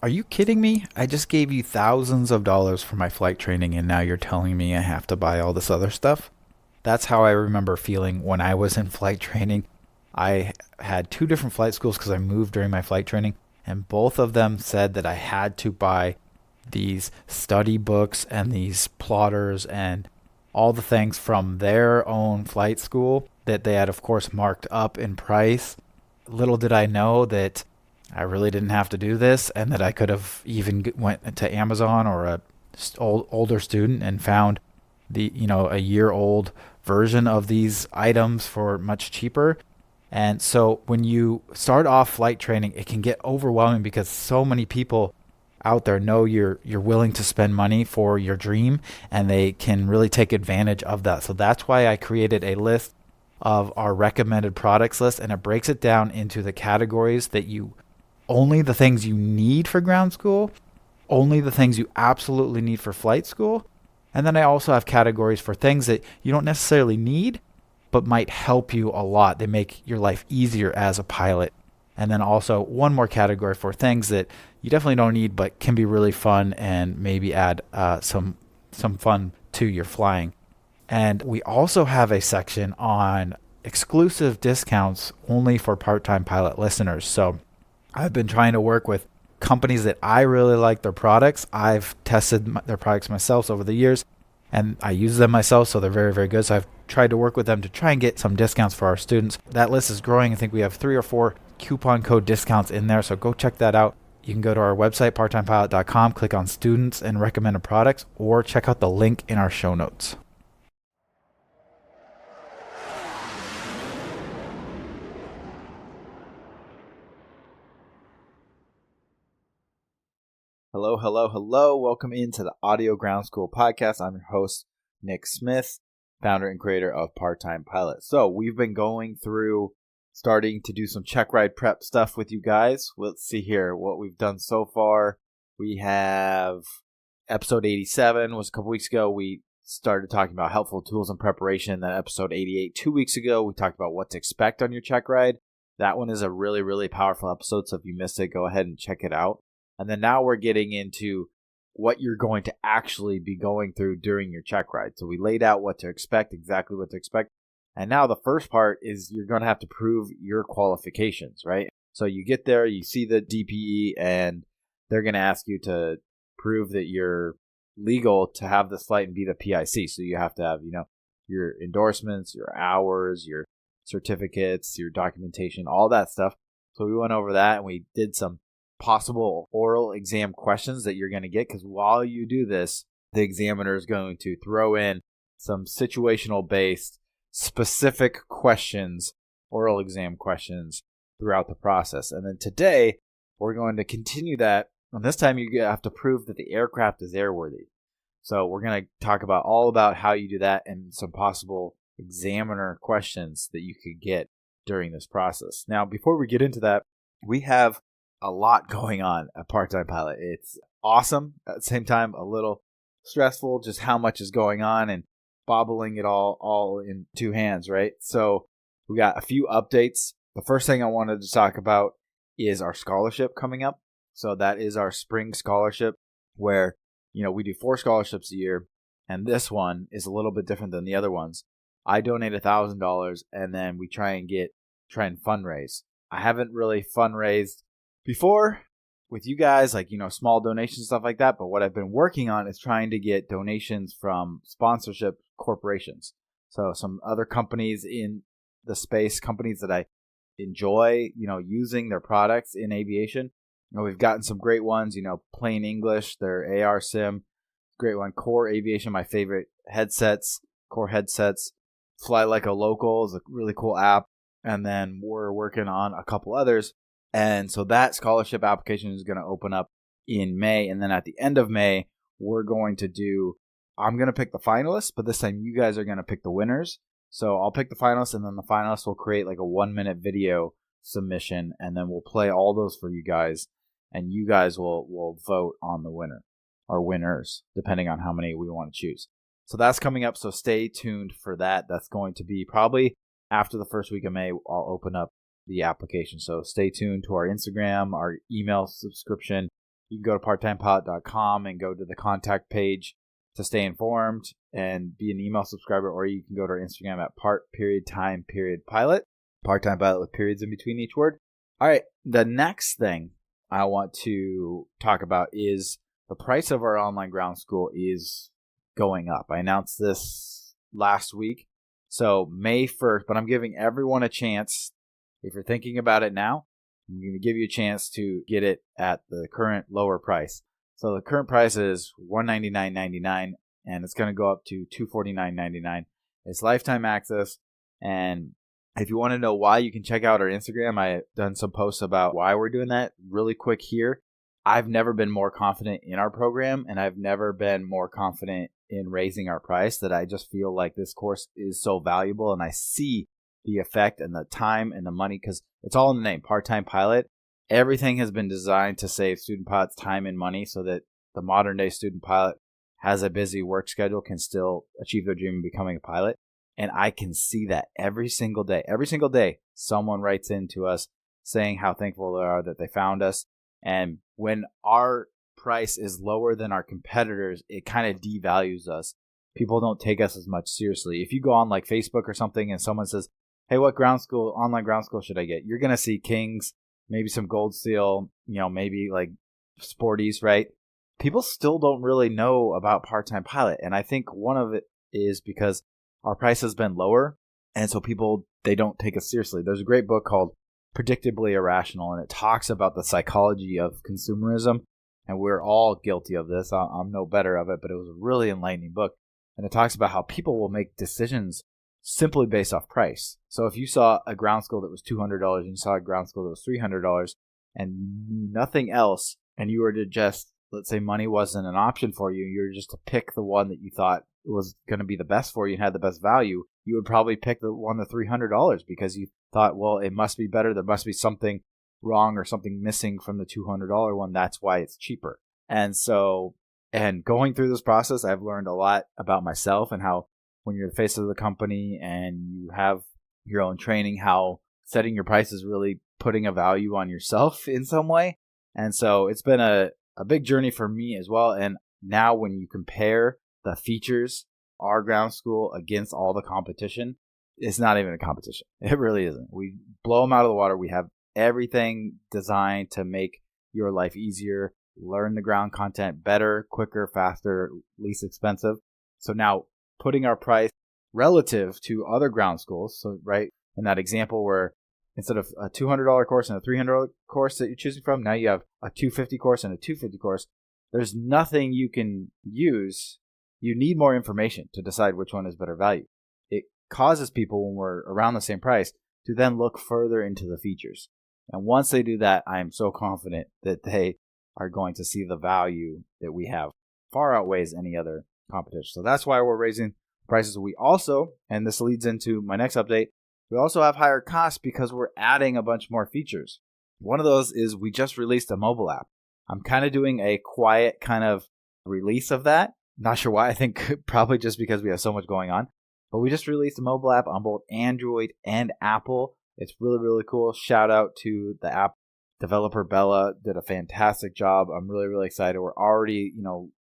Are you kidding me? I just gave you thousands of dollars for my flight training and now you're telling me I have to buy all this other stuff? That's how I remember feeling when I was in flight training. I had two different flight schools because I moved during my flight training, and both of them said that I had to buy these study books and these plotters and all the things from their own flight school that they had, of course, marked up in price. Little did I know that I really didn't have to do this, and that I could have even went to Amazon or a older student and found a year old version of these items for much cheaper. And so when you start off flight training, it can get overwhelming because so many people out there know you're willing to spend money for your dream, and they can really take advantage of that. So that's why I created a list of our recommended products list, and it breaks it down into the categories that you only the things you need for ground school, only the things you absolutely need for flight school. And then I also have categories for things that you don't necessarily need, but might help you a lot. They make your life easier as a pilot. And then also one more category for things that you definitely don't need, but can be really fun and maybe add some fun to your flying. And we also have a section on exclusive discounts only for part-time pilot listeners. So I've been trying to work with companies that I really like their products. I've tested their products myself over the years, and I use them myself, so they're very, very good. So I've tried to work with them to try and get some discounts for our students. That list is growing. I think we have 3 or 4 coupon code discounts in there, so go check that out. You can go to our website, parttimepilot.com, click on students and recommended products, or check out the link in our show notes. Hello, hello, hello. Welcome into the Audio Ground School podcast. I'm your host, Nick Smith, founder and creator of Part-Time Pilot. So we've been going through starting to do some check ride prep stuff with you guys. Let's see here what we've done so far. We have episode 87 was a couple weeks ago. We started talking about helpful tools and preparation. Then episode 88 2 weeks ago, we talked about what to expect on your check ride. That one is a really, really powerful episode. So if you missed it, go ahead and check it out. And then now we're getting into what you're going to actually be going through during your check ride. So we laid out what to expect, exactly what to expect. And now the first part is you're going to have to prove your qualifications, right? So you get there, you see the DPE, and they're going to ask you to prove that you're legal to have this flight and be the PIC. So you have to have, your endorsements, your hours, your certificates, your documentation, all that stuff. So we went over that and we did some possible oral exam questions that you're going to get, because while you do this, the examiner is going to throw in some situational based specific questions, oral exam questions throughout the process. And then today we're going to continue that, and this time you have to prove that the aircraft is airworthy. So we're going to talk about all about how you do that and some possible examiner questions that you could get during this process. Now, before we get into that, we have a lot going on at Part-Time Pilot. It's awesome. At the same time, a little stressful, just how much is going on and bobbling it all in two hands, right? So we got a few updates. The first thing I wanted to talk about is our scholarship coming up. So that is our spring scholarship where, we do 4 scholarships a year, and this one is a little bit different than the other ones. I donate $1,000 and then we try and fundraise. I haven't really fundraised before with you guys, like, small donations, stuff like that. But what I've been working on is trying to get donations from sponsorship corporations. So some other companies in the space, companies that I enjoy, using their products in aviation. We've gotten some great ones, Plain English, their AR Sim, great one. Core Aviation, my favorite headsets, Core headsets. Fly Like a Local is a really cool app. And then we're working on a couple others. And so that scholarship application is going to open up in May. And then at the end of May, I'm going to pick the finalists, but this time you guys are going to pick the winners. So I'll pick the finalists, and then the finalists will create like a 1-minute video submission, and then we'll play all those for you guys, and you guys will vote on the winner or winners, depending on how many we want to choose. So that's coming up. So stay tuned for that. That's going to be probably after the first week of May. I'll open up the application. So stay tuned to our Instagram, our email subscription. You can go to parttimepilot.com and go to the contact page to stay informed and be an email subscriber, or you can go to our Instagram at part.time.pilot. Part-time pilot with periods in between each word. All right, the next thing I want to talk about is the price of our online ground school is going up. I announced this last week, so May 1st, but I'm giving everyone a chance. If you're thinking about it now, I'm going to give you a chance to get it at the current lower price. So the current price is $199.99, and it's going to go up to $249.99. It's lifetime access, and if you want to know why, you can check out our Instagram. I've done some posts about why we're doing that really quick here. I've never been more confident in our program, and I've never been more confident in raising our price, that I just feel like this course is so valuable, and I see the effect and the time and the money, because it's all in the name, Part-Time Pilot. Everything has been designed to save student pilots time and money so that the modern day student pilot has a busy work schedule, can still achieve their dream of becoming a pilot. And I can see that every single day. Every single day, someone writes in to us saying how thankful they are that they found us. And when our price is lower than our competitors, it kind of devalues us. People don't take us as much seriously. If you go on like Facebook or something and someone says, hey, what online ground school should I get? You're going to see Kings, maybe some Gold Seal, maybe like Sporties, right? People still don't really know about Part-Time Pilot. And I think one of it is because our price has been lower, and so people, they don't take us seriously. There's a great book called Predictably Irrational, and it talks about the psychology of consumerism, and we're all guilty of this. I'm no better of it, but it was a really enlightening book, and it talks about how people will make decisions simply based off price. So if you saw a ground school that was $200 and you saw a ground school that was $300 and you knew nothing else, and you were to just, let's say money wasn't an option for you, you were just to pick the one that you thought was going to be the best for you and had the best value, you would probably pick the one, the $300, because you thought, well, it must be better. There must be something wrong or something missing from the $200 one. That's why it's cheaper. And so, and going through this process, I've learned a lot about myself and how when you're the face of the company and you have your own training, how setting your price is really putting a value on yourself in some way. And so it's been a big journey for me as well. And now when you compare the features, our ground school against all the competition, it's not even a competition. It really isn't. We blow them out of the water. We have everything designed to make your life easier, learn the ground content better, quicker, faster, least expensive. So now putting our price relative to other ground schools. So right in that example where instead of a $200 course and a $300 course that you're choosing from, now you have a $250 course and a $250 course. There's nothing you can use. You need more information to decide which one is better value. It causes people, when we're around the same price, to then look further into the features. And once they do that, I am so confident that they are going to see the value that we have far outweighs any other competition. So that's why we're raising prices. We also, and this leads into my next update, we also have higher costs because we're adding a bunch more features. One of those is we just released a mobile app. I'm kind of doing a quiet kind of release of that. Not sure why. I think probably just because we have so much going on. But we just released a mobile app on both Android and Apple. It's really, really cool. Shout out to the app developer, Bella. Did a fantastic job. I'm really, really excited. We're already,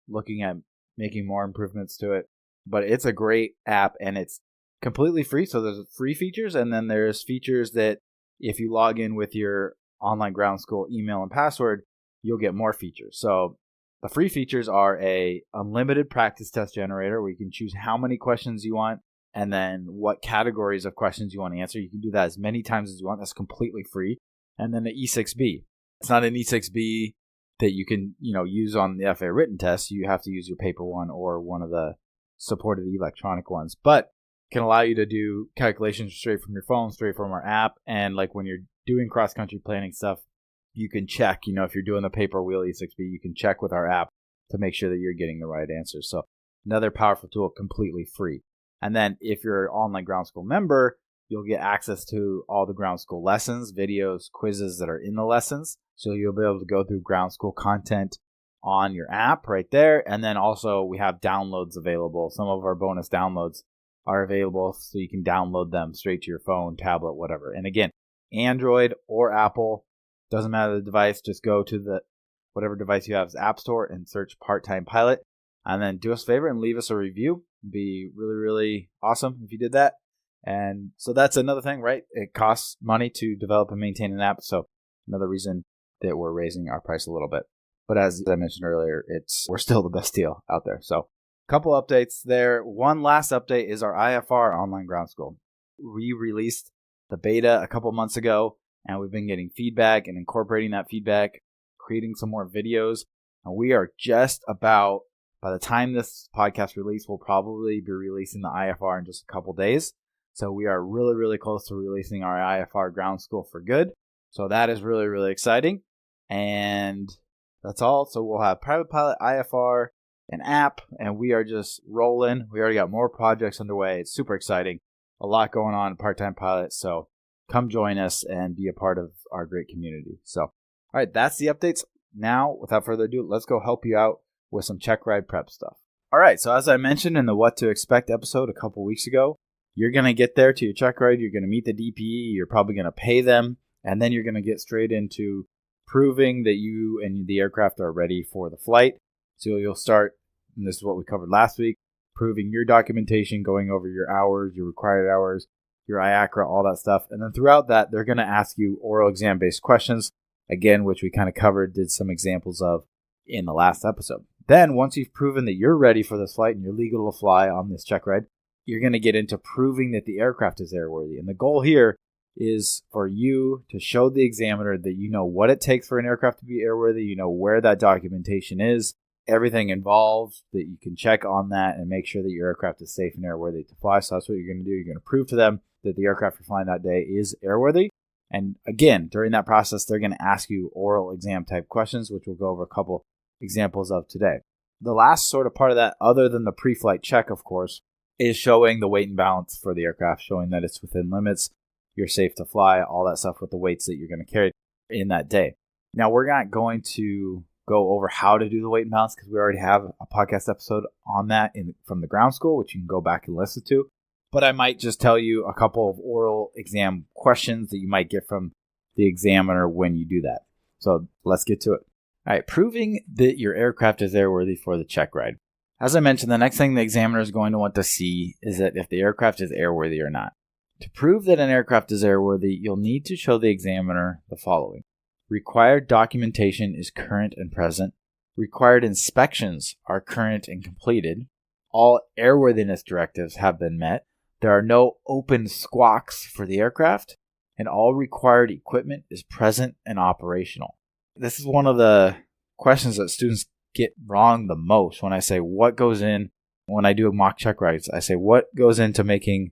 looking at making more improvements to it. But it's a great app, and it's completely free. So there's free features, and then there's features that if you log in with your online ground school email and password, you'll get more features. So the free features are a unlimited practice test generator where you can choose how many questions you want and then what categories of questions you want to answer. You can do that as many times as you want. That's completely free. And then the E6B. It's not an E6B that you can, use on the FAA written test. You have to use your paper one or one of the supported electronic ones. But it can allow you to do calculations straight from your phone, straight from our app. And like when you're doing cross-country planning stuff, you can check, if you're doing the paper wheel E6B, you can check with our app to make sure that you're getting the right answers. So another powerful tool, completely free. And then if you're an online ground school member, you'll get access to all the ground school lessons, videos, quizzes that are in the lessons. So you'll be able to go through ground school content on your app right there. And then also we have downloads available. Some of our bonus downloads are available so you can download them straight to your phone, tablet, whatever. And again, Android or Apple, doesn't matter the device, just go to the whatever device you have is App Store and search Part-Time Pilot. And then do us a favor and leave us a review. It'd be really, really awesome if you did that. And so that's another thing, right? It costs money to develop and maintain an app. So another reason that we're raising our price a little bit. But as I mentioned earlier, we're still the best deal out there. So a couple updates there. One last update is our IFR online ground school. We released the beta a couple months ago, and we've been getting feedback and incorporating that feedback, creating some more videos. And we are just about, by the time this podcast release, we'll probably be releasing the IFR in just a couple days. So we are really, really close to releasing our IFR ground school for good. So that is really, really exciting. And that's all. So we'll have Private Pilot, IFR, an app, and we are just rolling. We already got more projects underway. It's super exciting. A lot going on in Part-Time Pilot. So come join us and be a part of our great community. So, all right, that's the updates. Now, without further ado, let's go help you out with some checkride prep stuff. All right, so as I mentioned in the What to Expect episode a couple weeks ago, you're going to get there to your checkride. You're going to meet the DPE. You're probably going to pay them. And then you're going to get straight into proving that you and the aircraft are ready for the flight. So you'll start, and this is what we covered last week, proving your documentation, going over your hours, your required hours, your IACRA, all that stuff. And then throughout that, they're going to ask you oral exam-based questions, again, which we kind of covered, did some examples of in the last episode. Then once you've proven that you're ready for this flight and you're legal to fly on this check ride, you're going to get into proving that the aircraft is airworthy. And the goal here is for you to show the examiner that you know what it takes for an aircraft to be airworthy, you know where that documentation is, everything involved, that you can check on that and make sure that your aircraft is safe and airworthy to fly. So that's what you're going to do. You're going to prove to them that the aircraft you're flying that day is airworthy. And again, during that process, they're going to ask you oral exam type questions, which we'll go over a couple examples of today. The last sort of part of that, other than the pre-flight check, of course, is showing the weight and balance for the aircraft, showing that it's within limits, you're safe to fly, all that stuff with the weights that you're going to carry in that day. Now, we're not going to go over how to do the weight and balance because we already have a podcast episode on that from the ground school, which you can go back and listen to. But I might just tell you a couple of oral exam questions that you might get from the examiner when you do that. So let's get to it. All right, proving that your aircraft is airworthy for the check ride. As I mentioned, the next thing the examiner is going to want to see is that if the aircraft is airworthy or not. To prove that an aircraft is airworthy, you'll need to show the examiner the following. Required documentation is current and present. Required inspections are current and completed. All airworthiness directives have been met. There are no open squawks for the aircraft. And all required equipment is present and operational. This is one of the questions that students get wrong the most when I say what goes in, when I do mock check rides, I say what goes into making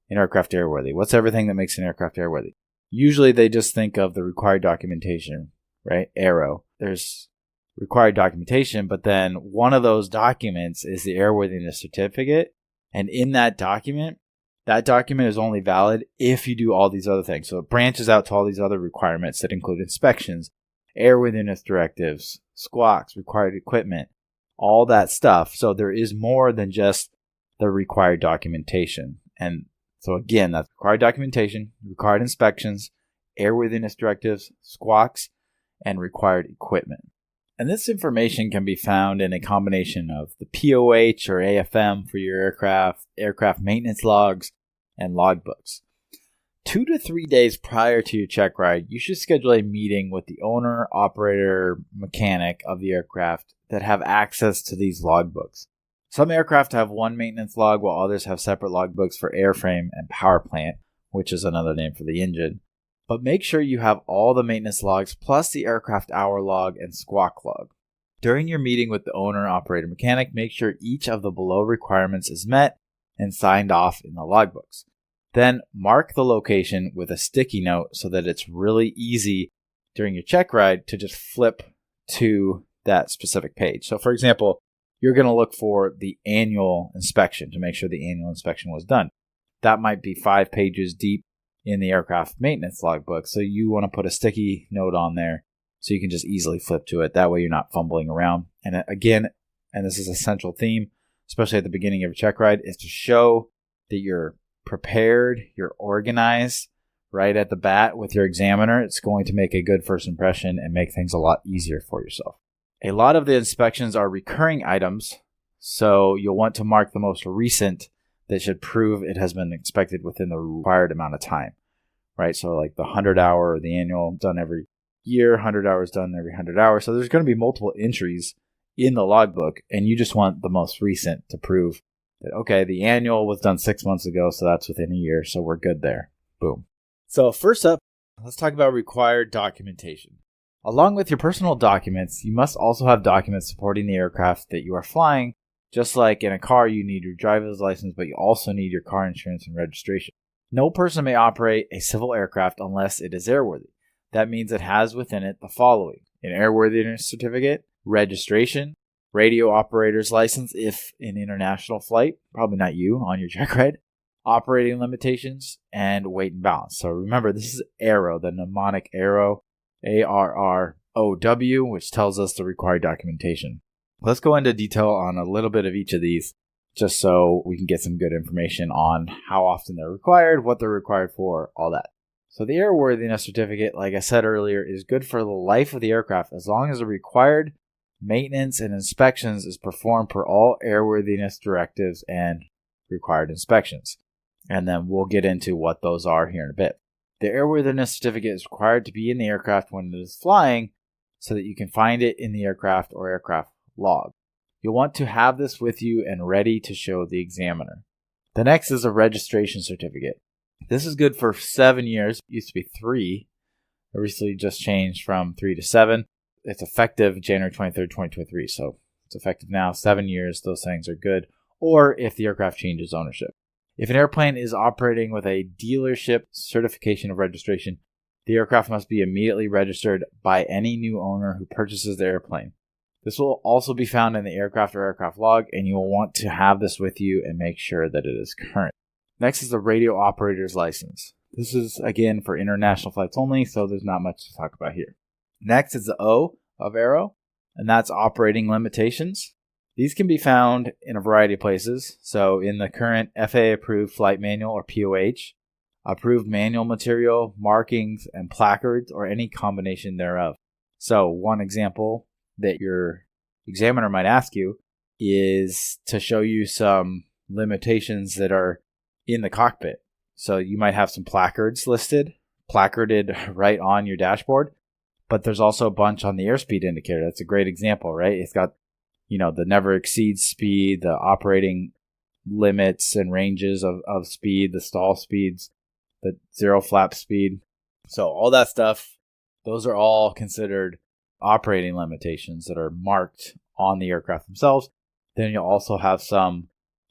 an aircraft airworthy? What's everything that makes an aircraft airworthy? Usually they just think of the required documentation, right? Aero. There's required documentation, but then one of those documents is the airworthiness certificate. And in that document is only valid if you do all these other things. So it branches out to all these other requirements that include inspections, airworthiness directives, squawks, required equipment, all that stuff. So there is more than just the required documentation. And so again, that's required documentation, required inspections, airworthiness directives, squawks, and required equipment. And this information can be found in a combination of the POH or AFM for your aircraft maintenance logs, and logbooks. 2 to 3 days prior to your check ride, you should schedule a meeting with the owner, operator, mechanic of the aircraft that have access to these logbooks. Some aircraft have one maintenance log, while others have separate logbooks for airframe and power plant, which is another name for the engine. But make sure you have all the maintenance logs plus the aircraft hour log and squawk log. During your meeting with the owner, operator, mechanic, make sure each of the below requirements is met and signed off in the logbooks. Then mark the location with a sticky note so that it's really easy during your check ride to just flip to that specific page. So for example, you're going to look for the annual inspection to make sure the annual inspection was done. That might be 5 pages deep in the aircraft maintenance logbook. So you want to put a sticky note on there so you can just easily flip to it. That way you're not fumbling around. And again, and this is a central theme, especially at the beginning of a check ride, is to show that you're prepared, you're organized, right at the bat with your examiner, it's going to make a good first impression and make things a lot easier for yourself. A lot of the inspections are recurring items, so you'll want to mark the most recent that should prove it has been inspected within the required amount of time, right? So like the 100-hour or the annual done every year, 100 hours done every 100 hours. So there's going to be multiple entries in the logbook, and you just want the most recent to prove that, okay, the annual was done 6 months ago, so that's within a year, so we're good there. Boom. So first up, let's talk about required documentation. Along with your personal documents, you must also have documents supporting the aircraft that you are flying. Just like in a car, you need your driver's license, but you also need your car insurance and registration. No person may operate a civil aircraft unless it is airworthy. That means it has within it the following: an airworthiness certificate, registration, radio operator's license if in international flight, probably not you on your checkride, operating limitations, and weight and balance. So remember, this is ARROW, the mnemonic ARROW, ARROW, which tells us the required documentation. Let's go into detail on a little bit of each of these, just so we can get some good information on how often they're required, what they're required for, all that. So the airworthiness certificate, like I said earlier, is good for the life of the aircraft as long as the required maintenance and inspections is performed per all airworthiness directives and required inspections. And then we'll get into what those are here in a bit. The airworthiness certificate is required to be in the aircraft when it is flying so that you can find it in the aircraft or aircraft log. You'll want to have this with you and ready to show the examiner. The next is a registration certificate. This is good for 7 years. It used to be 3. It recently just changed from 3 to 7. It's effective January 23rd, 2023. So it's effective now. 7 years. Those things are good. Or if the aircraft changes ownership. If an airplane is operating with a dealership certification of registration, the aircraft must be immediately registered by any new owner who purchases the airplane. This will also be found in the aircraft or aircraft log, and you will want to have this with you and make sure that it is current. Next is the radio operator's license. This is, again, for international flights only, so there's not much to talk about here. Next is the O of ARROW, and that's operating limitations. These can be found in a variety of places. So in the current FAA-approved flight manual, or POH, approved manual material, markings, and placards, or any combination thereof. So one example that your examiner might ask you is to show you some limitations that are in the cockpit. So you might have some placards placarded right on your dashboard, but there's also a bunch on the airspeed indicator. That's a great example, right? It's got, the never exceed speed, the operating limits and ranges of speed, the stall speeds, the zero flap speed. So all that stuff, those are all considered operating limitations that are marked on the aircraft themselves. Then you'll also have some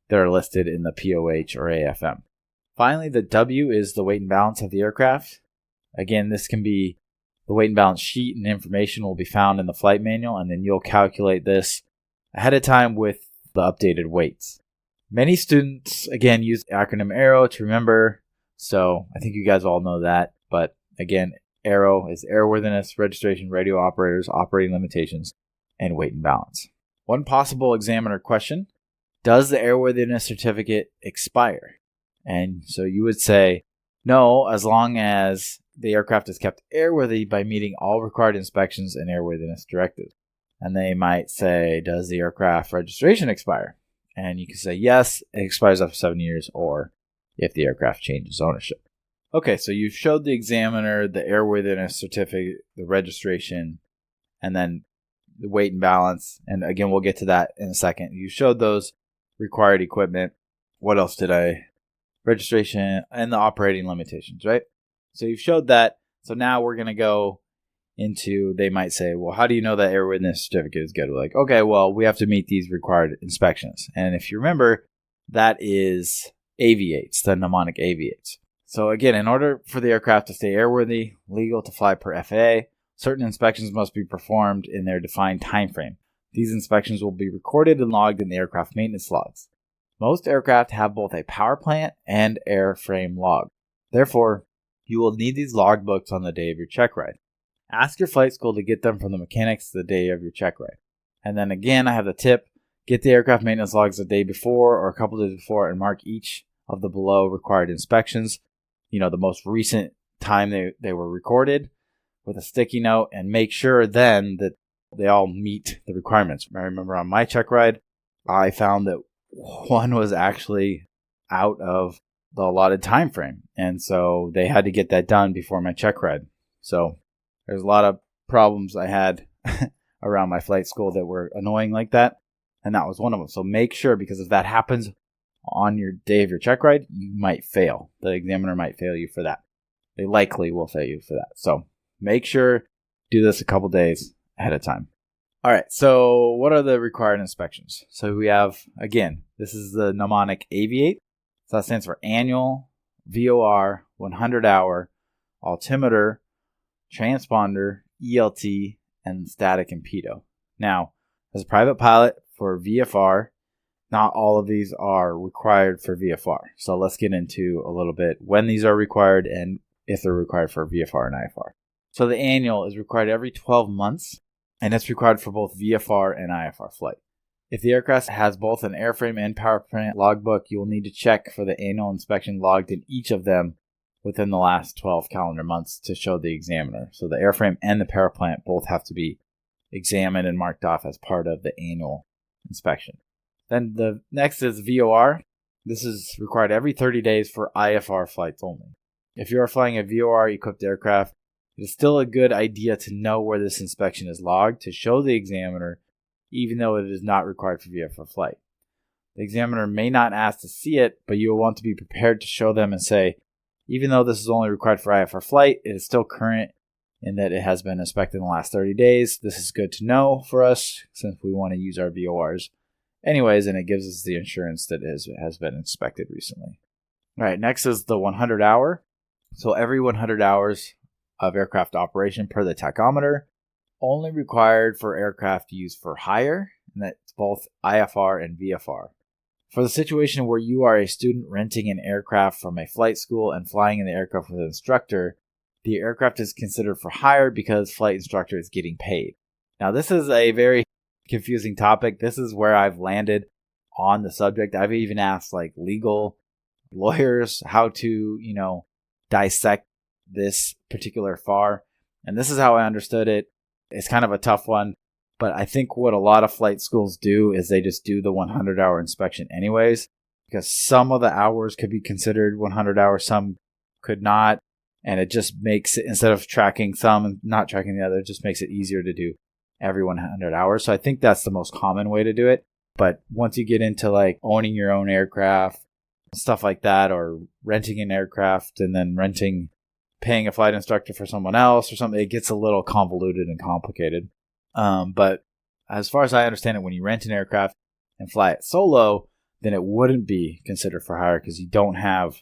that are listed in the POH or AFM. Finally, the W is the weight and balance of the aircraft. Again, this can be the weight and balance sheet, and information will be found in the flight manual, and then you'll calculate this ahead of time with the updated weights. Many students, again, use the acronym ARROW to remember, so I think you guys all know that. But again, ARROW is airworthiness, registration, radio operators, operating limitations, and weight and balance. One possible examiner question: does the airworthiness certificate expire? And so you would say, no, as long as the aircraft is kept airworthy by meeting all required inspections and airworthiness directives. And they might say, does the aircraft registration expire? And you can say, yes, it expires after 7 years, or if the aircraft changes ownership. Okay, so you've showed the examiner the airworthiness certificate, the registration, and then the weight and balance. And again, we'll get to that in a second. You showed those required equipment. What else did I? Registration and the operating limitations, right? So you've showed that. So now we're going to go into, they might say, well, how do you know that airworthiness certificate is good? We're like, okay, well, we have to meet these required inspections. And if you remember, that is aviates, the mnemonic aviates. So again, in order for the aircraft to stay airworthy, legal to fly per FAA, certain inspections must be performed in their defined time frame. These inspections will be recorded and logged in the aircraft maintenance logs. Most aircraft have both a power plant and airframe log. Therefore, you will need these logbooks on the day of your check ride. Ask your flight school to get them from the mechanics the day of your check ride. And then again, I have the tip: get the aircraft maintenance logs the day before or a couple days before and mark each of the below required inspections. The most recent time they were recorded with a sticky note and make sure then that they all meet the requirements. I remember on my check ride, I found that one was actually out of the allotted time frame. And so they had to get that done before my check ride. So there's a lot of problems I had around my flight school that were annoying like that. And that was one of them. So make sure, because if that happens on your day of your check ride, you might fail. The examiner might fail you for that. They likely will fail you for that. So make sure do this a couple days ahead of time. All right. So what are the required inspections? So we have, again, this is the mnemonic AVIATE. So that stands for annual, VOR, 100-hour, altimeter, transponder, ELT, and static and pitot. Now, as a private pilot for VFR, not all of these are required for VFR. So let's get into a little bit when these are required and if they're required for VFR and IFR. So the annual is required every 12 months, and it's required for both VFR and IFR flight. If the aircraft has both an airframe and power plant logbook, you will need to check for the annual inspection logged in each of them within the last 12 calendar months to show the examiner. So the airframe and the power plant both have to be examined and marked off as part of the annual inspection. Then the next is VOR. This is required every 30 days for IFR flights only. If you are flying a VOR equipped aircraft, it is still a good idea to know where this inspection is logged to show the examiner, even though it is not required for VFR flight. The examiner may not ask to see it, but you will want to be prepared to show them and say, even though this is only required for IFR flight, it is still current in that it has been inspected in the last 30 days. This is good to know for us since we want to use our VORs anyways, and it gives us the assurance that it has been inspected recently. All right, next is the 100-hour. So every 100 hours of aircraft operation per the tachometer, only required for aircraft used for hire, and that's both IFR and VFR. For the situation where you are a student renting an aircraft from a flight school and flying in the aircraft with an instructor, the aircraft is considered for hire because flight instructor is getting paid. Now, this is a very confusing topic. This is where I've landed on the subject. I've even asked legal lawyers how to, dissect this particular FAR. And this is how I understood it. It's kind of a tough one, but I think what a lot of flight schools do is they just do the 100-hour inspection anyways, because some of the hours could be considered 100 hours, some could not. And it just makes it, instead of tracking some and not tracking the other, it just makes it easier to do every 100 hours. So I think that's the most common way to do it. But once you get into owning your own aircraft, stuff like that, or renting an aircraft and then paying a flight instructor for someone else or something, it gets a little convoluted and complicated. But as far as I understand it, when you rent an aircraft and fly it solo, then it wouldn't be considered for hire because you don't have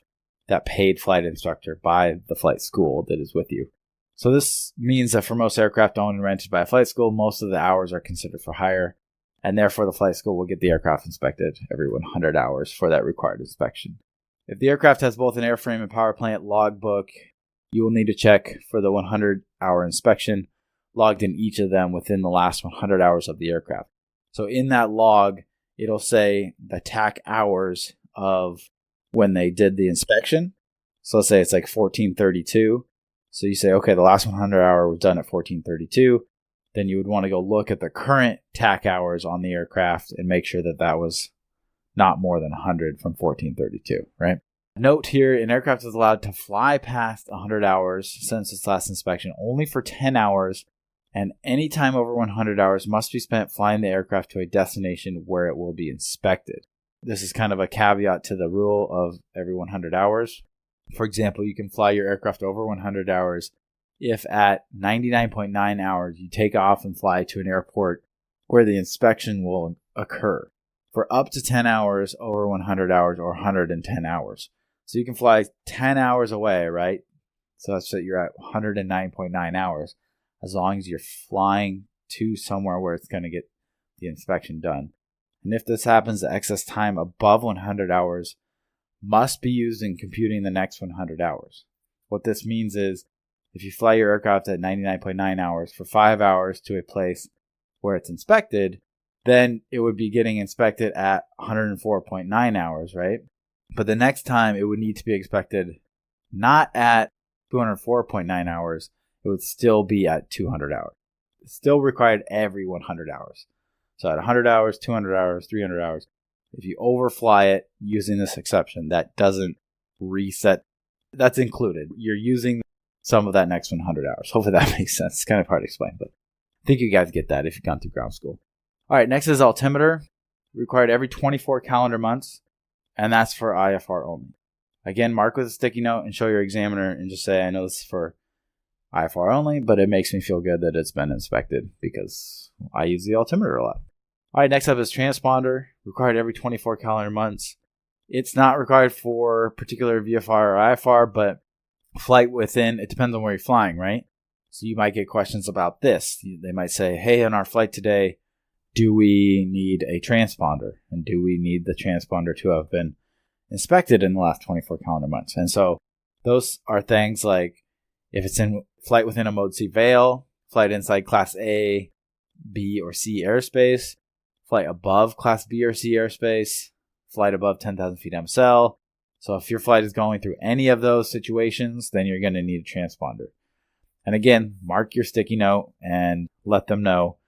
that paid flight instructor by the flight school that is with you. So this means that for most aircraft owned and rented by a flight school, most of the hours are considered for hire, and therefore the flight school will get the aircraft inspected every 100 hours for that required inspection. If the aircraft has both an airframe and power plant logbook, you will need to check for the 100-hour inspection logged in each of them within the last 100 hours of the aircraft. So in that log, it'll say the TAC hours of when they did the inspection. So let's say it's 1432. So you say, okay, the last 100 hour was done at 1432. Then you would want to go look at the current TAC hours on the aircraft and make sure that that was not more than 100 from 1432, right? Note here, an aircraft is allowed to fly past 100 hours since its last inspection only for 10 hours, and any time over 100 hours must be spent flying the aircraft to a destination where it will be inspected. This is kind of a caveat to the rule of every 100 hours. For example, you can fly your aircraft over 100 hours if at 99.9 hours you take off and fly to an airport where the inspection will occur for up to 10 hours over 100 hours or 110 hours. So you can fly 10 hours away, right? So that's that you're at 109.9 hours as long as you're flying to somewhere where it's going to get the inspection done. And if this happens, the excess time above 100 hours must be used in computing the next 100 hours. What this means is if you fly your aircraft at 99.9 hours for 5 hours to a place where it's inspected, then it would be getting inspected at 104.9 hours, right? But the next time it would need to be inspected not at 204.9 hours, it would still be at 200 hours. It's still required every 100 hours. So at 100 hours, 200 hours, 300 hours, if you overfly it using this exception, that doesn't reset. That's included. You're using some of that next 100 hours. Hopefully that makes sense. It's kind of hard to explain, but I think you guys get that if you've gone through ground school. All right, next is altimeter. Required every 24 calendar months, and that's for IFR only. Again, mark with a sticky note and show your examiner and just say, I know this is for IFR only, but it makes me feel good that it's been inspected because I use the altimeter a lot. All right, next up is transponder. Required every 24 calendar months. It's not required for particular VFR or IFR, but flight within, it depends on where you're flying, right? So you might get questions about this. They might say, hey, on our flight today, do we need a transponder? And do we need the transponder to have been inspected in the last 24 calendar months? And so those are things like if it's in flight within a Mode C veil, flight inside Class A, B, or C airspace, flight above Class B or C airspace, flight above 10,000 feet MSL. So if your flight is going through any of those situations, then you're going to need a transponder. And again, mark your sticky note and let them know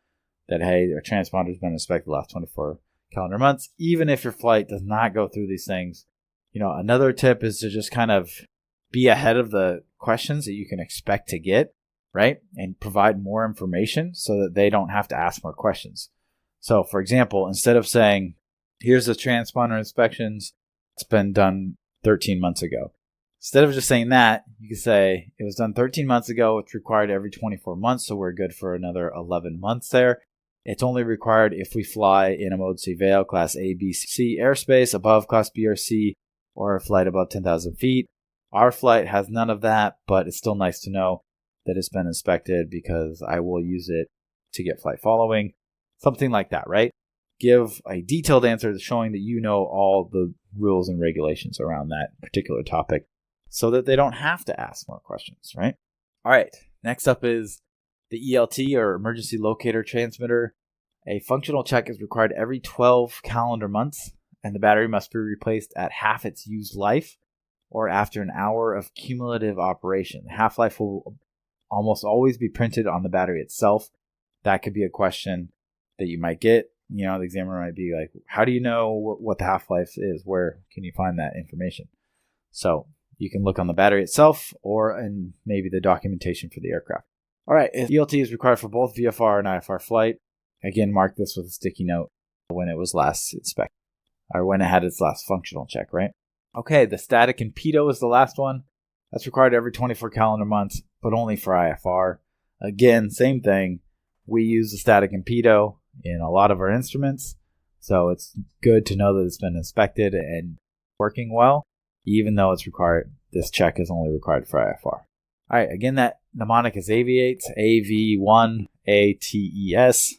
that, hey, our transponder has been inspected the last 24 calendar months, even if your flight does not go through these things. Another tip is to just kind of be ahead of the questions that you can expect to get, right? And provide more information so that they don't have to ask more questions. So, for example, instead of saying, here's the transponder inspections, it's been done 13 months ago. Instead of just saying that, you can say, it was done 13 months ago. It's required every 24 months, so we're good for another 11 months there. It's only required if we fly in a Mode C veil, Class A, B, C airspace, above Class B or C, or a flight above 10,000 feet. Our flight has none of that, but it's still nice to know that it's been inspected because I will use it to get flight following. Something like that, right? Give a detailed answer showing that you know all the rules and regulations around that particular topic so that they don't have to ask more questions, right? All right, next up is the ELT, or Emergency Locator Transmitter. A functional check is required every 12 calendar months, and the battery must be replaced at half its used life or after an hour of cumulative operation. Half-life will almost always be printed on the battery itself. That could be a question that you might get. The examiner might be like, how do you know what the half-life is? Where can you find that information? So you can look on the battery itself or in maybe the documentation for the aircraft. All right, if ELT is required for both VFR and IFR flight, again, mark this with a sticky note when it was last inspected, or when it had its last functional check, right? Okay, the static and pitot is the last one. That's required every 24 calendar months, but only for IFR. Again, same thing. We use the static and pitot in a lot of our instruments, so it's good to know that it's been inspected and working well, even though it's required. This check is only required for IFR. All right, again, that mnemonic is AV8, AV1ATES,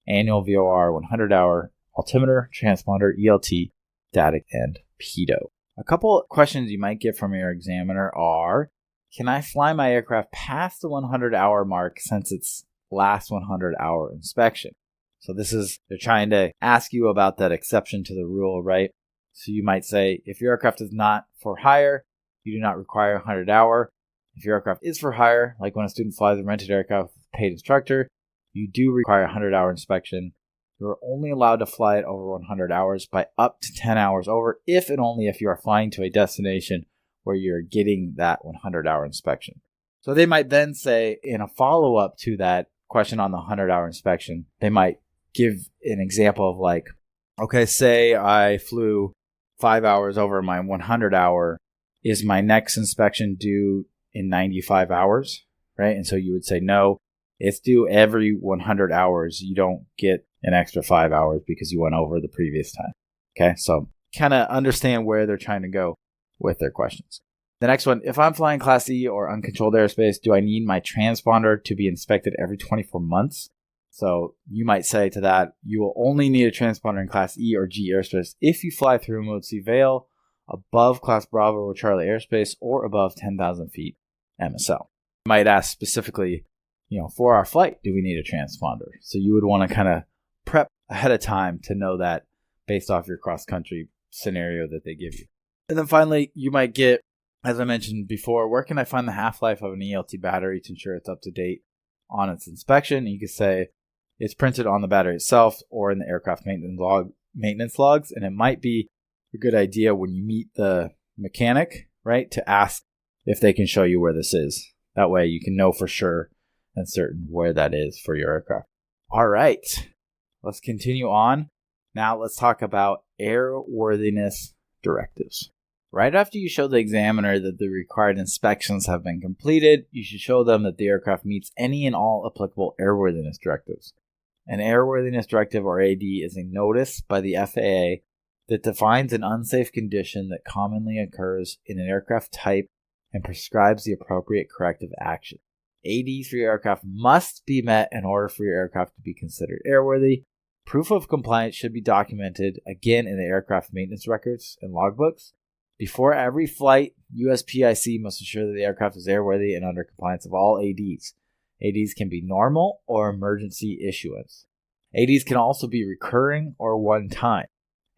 annual VOR 100-hour, altimeter, transponder, ELT, static, and pitot. A couple questions you might get from your examiner are, can I fly my aircraft past the 100-hour mark since its last 100-hour inspection? So they're trying to ask you about that exception to the rule, right? So you might say, if your aircraft is not for hire, you do not require a 100-hour. If your aircraft is for hire, like when a student flies a rented aircraft with a paid instructor, you do require a 100-hour inspection. You're only allowed to fly it over 100 hours by up to 10 hours over, if and only if you are flying to a destination where you're getting that 100-hour inspection. So they might then say, in a follow-up to that question on the 100-hour inspection, they might give an example of like, okay, say I flew 5 hours over my 100-hour. Is my next inspection due in 95 hours, right? And so you would say, no, it's due every 100 hours. You don't get an extra 5 hours because you went over the previous time. Okay, so kind of understand where they're trying to go with their questions. The next one, if I'm flying Class E or uncontrolled airspace, do I need my transponder to be inspected every 24 months? So you might say to that, you will only need a transponder in Class E or G airspace if you fly through Mode C veil, above Class Bravo or Charlie airspace, or above 10,000 feet MSL. You might ask specifically, for our flight, do we need a transponder? So you would want to kind of prep ahead of time to know that based off your cross-country scenario that they give you. And then finally, you might get as I mentioned before, where can I find the half-life of an ELT battery to ensure it's up to date on its inspection? And you can say it's printed on the battery itself or in the aircraft maintenance logs. And it might be a good idea when you meet the mechanic, right, to ask if they can show you where this is. That way you can know for sure and certain where that is for your aircraft. All right, let's continue on. Now let's talk about airworthiness directives. Right after you show the examiner that the required inspections have been completed, you should show them that the aircraft meets any and all applicable airworthiness directives. An airworthiness directive, or AD, is a notice by the FAA that defines an unsafe condition that commonly occurs in an aircraft type and prescribes the appropriate corrective action. ADs for your aircraft must be met in order for your aircraft to be considered airworthy. Proof of compliance should be documented, again, in the aircraft maintenance records and logbooks. Before every flight, USPIC must ensure that the aircraft is airworthy and under compliance of all ADs. ADs can be normal or emergency issuance. ADs can also be recurring or one-time.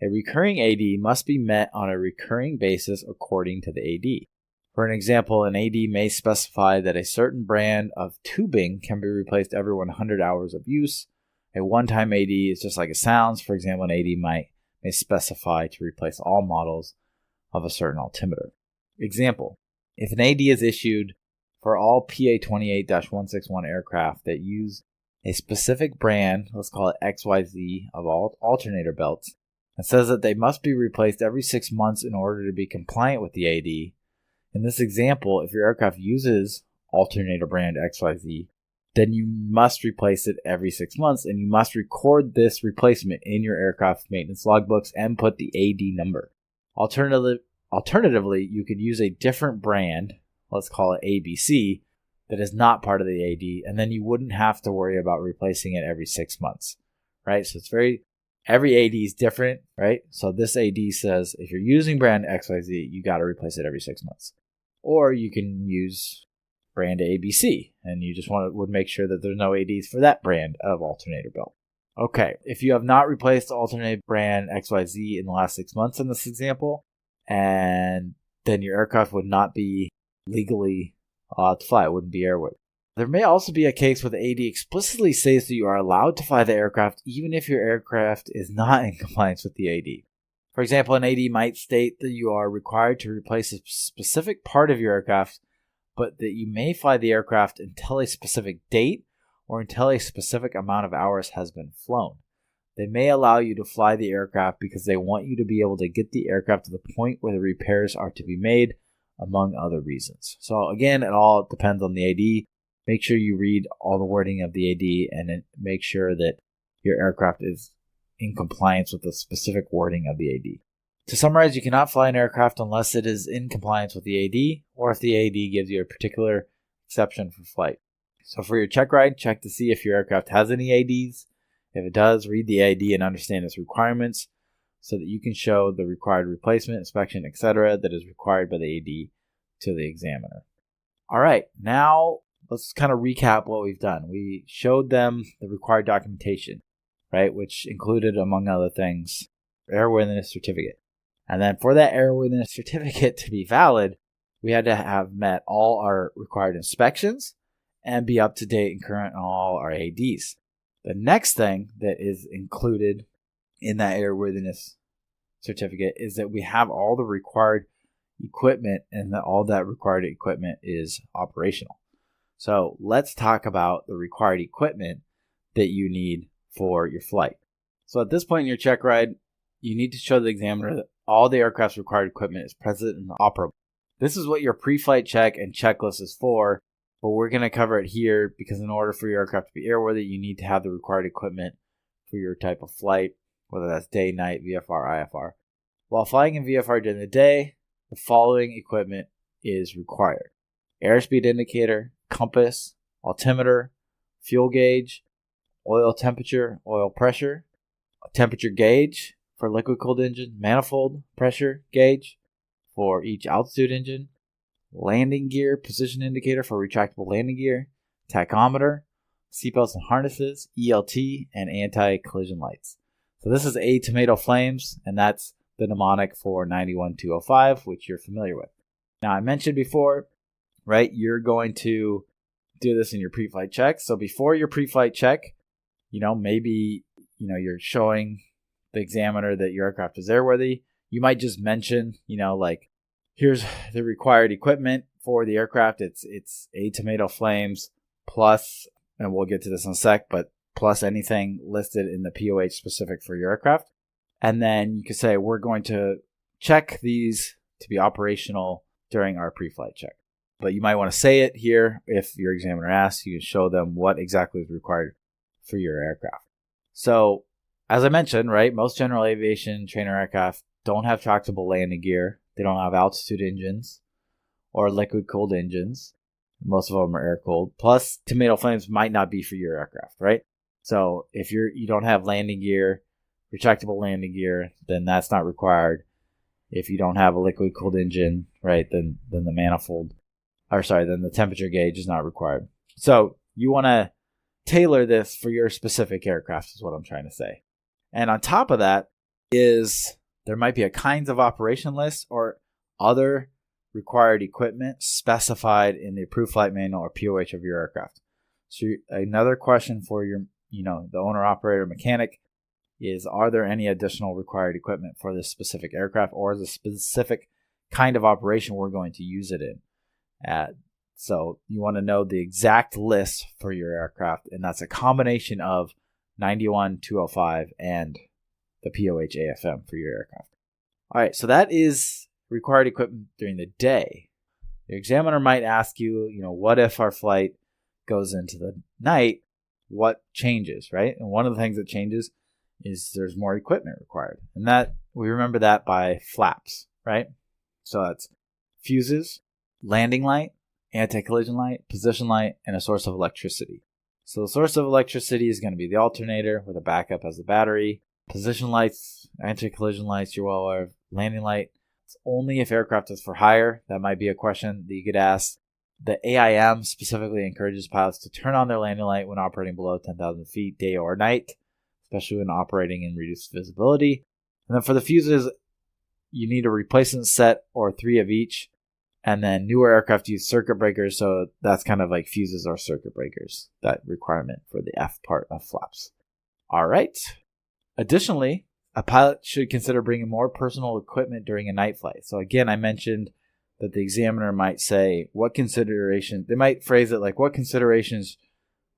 A recurring AD must be met on a recurring basis according to the AD. For an example, an AD may specify that a certain brand of tubing can be replaced every 100 hours of use. A one-time AD is just like it sounds. For example, an AD may specify to replace all models of a certain altimeter. Example, if an AD is issued for all PA-28-161 aircraft that use a specific brand, let's call it XYZ, of all alternator belts, and says that they must be replaced every 6 months in order to be compliant with the AD, in this example, if your aircraft uses alternator brand XYZ, then you must replace it every 6 months, and you must record this replacement in your aircraft maintenance logbooks and put the AD number. Alternatively, you could use a different brand, let's call it ABC, that is not part of the AD, and then you wouldn't have to worry about replacing it every 6 months, right? So every AD is different, right? So this AD says if you're using brand XYZ, you got to replace it every 6 months. Or you can use brand ABC, and you just would make sure that there's no ADs for that brand of alternator belt. Okay, if you have not replaced the alternator brand XYZ in the last 6 months in this example, and then your aircraft would not be legally allowed to fly. It wouldn't be airworthy. There may also be a case where the AD explicitly says that you are allowed to fly the aircraft even if your aircraft is not in compliance with the AD. For example, an AD might state that you are required to replace a specific part of your aircraft, but that you may fly the aircraft until a specific date or until a specific amount of hours has been flown. They may allow you to fly the aircraft because they want you to be able to get the aircraft to the point where the repairs are to be made, among other reasons. So again, it all depends on the AD. Make sure you read all the wording of the AD and then make sure that your aircraft is in compliance with the specific wording of the AD. To summarize, you cannot fly an aircraft unless it is in compliance with the AD or if the AD gives you a particular exception for flight. So for your check ride, check to see if your aircraft has any ADs. If it does, read the AD and understand its requirements so that you can show the required replacement, inspection, etc. that is required by the AD to the examiner. All right, now let's kind of recap what we've done. We showed them the required documentation, right, which included, among other things, airworthiness certificate. And then for that airworthiness certificate to be valid, we had to have met all our required inspections and be up to date and current on all our ADs. The next thing that is included in that airworthiness certificate is that we have all the required equipment and that all that required equipment is operational. So let's talk about the required equipment that you need for your flight. So at this point in your check ride, you need to show the examiner that all the aircraft's required equipment is present and operable. This is what your pre-flight check and checklist is for, but we're going to cover it here because in order for your aircraft to be airworthy, you need to have the required equipment for your type of flight, whether that's day, night, VFR, IFR. While flying in VFR during the day, the following equipment is required: airspeed indicator, compass, altimeter, fuel gauge, oil temperature, oil pressure, a temperature gauge for liquid-cooled engine, manifold pressure gauge for each altitude engine, landing gear position indicator for retractable landing gear, tachometer, seatbelts and harnesses, ELT, and anti-collision lights. So this is A Tomato Flames, and that's the mnemonic for 91205, which you're familiar with. Now, I mentioned before, right, you're going to do this in your pre-flight check. So before your pre-flight check, maybe, you're showing the examiner that your aircraft is airworthy. You might just mention, like, here's the required equipment for the aircraft. It's 8 tomato flames plus, and we'll get to this in a sec, but plus anything listed in the POH specific for your aircraft. And then you can say, we're going to check these to be operational during our pre-flight check. But you might want to say it here. If your examiner asks, you can show them what exactly is required for your aircraft. So, as I mentioned, right, most general aviation trainer aircraft don't have tractable landing gear. They don't have altitude engines or liquid-cooled engines. Most of them are air-cooled. Plus, tomato flames might not be for your aircraft, right? So, if you don't have landing gear, retractable landing gear, then that's not required. If you don't have a liquid-cooled engine, right, then the manifold, then the temperature gauge is not required. So, you want to tailor this for your specific aircraft is what I'm trying to say. And on top of that is there might be a kinds of operation list or other required equipment specified in the approved flight manual or POH of your aircraft. So another question for your, the owner, operator, mechanic is, are there any additional required equipment for this specific aircraft or the specific kind of operation we're going to use it in? So you want to know the exact list for your aircraft, and that's a combination of 91, 205, and the POH AFM for your aircraft. All right, so that is required equipment during the day. Your examiner might ask you, what if our flight goes into the night? What changes, right? And one of the things that changes is there's more equipment required. And that we remember that by flaps, right? So that's fuses, landing light, anti-collision light, position light, and a source of electricity. So the source of electricity is going to be the alternator with a backup as the battery. Position lights, anti-collision lights, you're well aware of. Landing light, it's only if aircraft is for hire. That might be a question that you could ask. The AIM specifically encourages pilots to turn on their landing light when operating below 10,000 feet, day or night, especially when operating in reduced visibility. And then for the fuses, you need a replacement set or 3 of each. And then newer aircraft use circuit breakers, so that's kind of like fuses or circuit breakers, that requirement for the F part of flaps. All right. Additionally, a pilot should consider bringing more personal equipment during a night flight. So again, I mentioned that the examiner might say, they might phrase it like, what considerations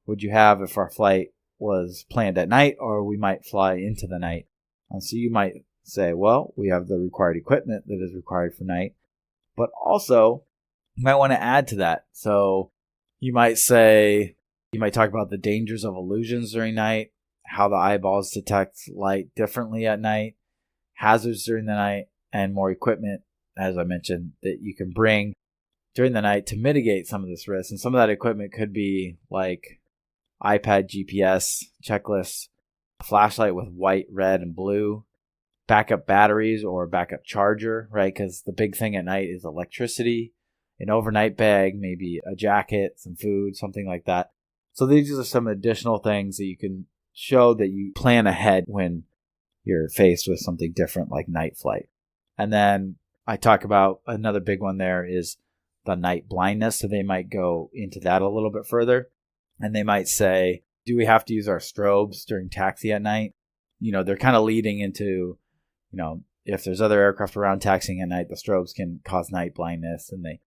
would you have if our flight was planned at night or we might fly into the night? And so you might say, well, we have the required equipment that is required for night. But also, you might want to add to that. So you might talk about the dangers of illusions during night, how the eyeballs detect light differently at night, hazards during the night, and more equipment, as I mentioned, that you can bring during the night to mitigate some of this risk. And some of that equipment could be like iPad GPS, checklists, a flashlight with white, red, and blue, backup batteries or backup charger, right? Because the big thing at night is electricity, an overnight bag, maybe a jacket, some food, something like that. So these are some additional things that you can show that you plan ahead when you're faced with something different like night flight. And then I talk about another big one there is the night blindness. So they might go into that a little bit further. And they might say, do we have to use our strobes during taxi at night? They're kind of leading into, if there's other aircraft around taxiing at night, the strobes can cause night blindness. And they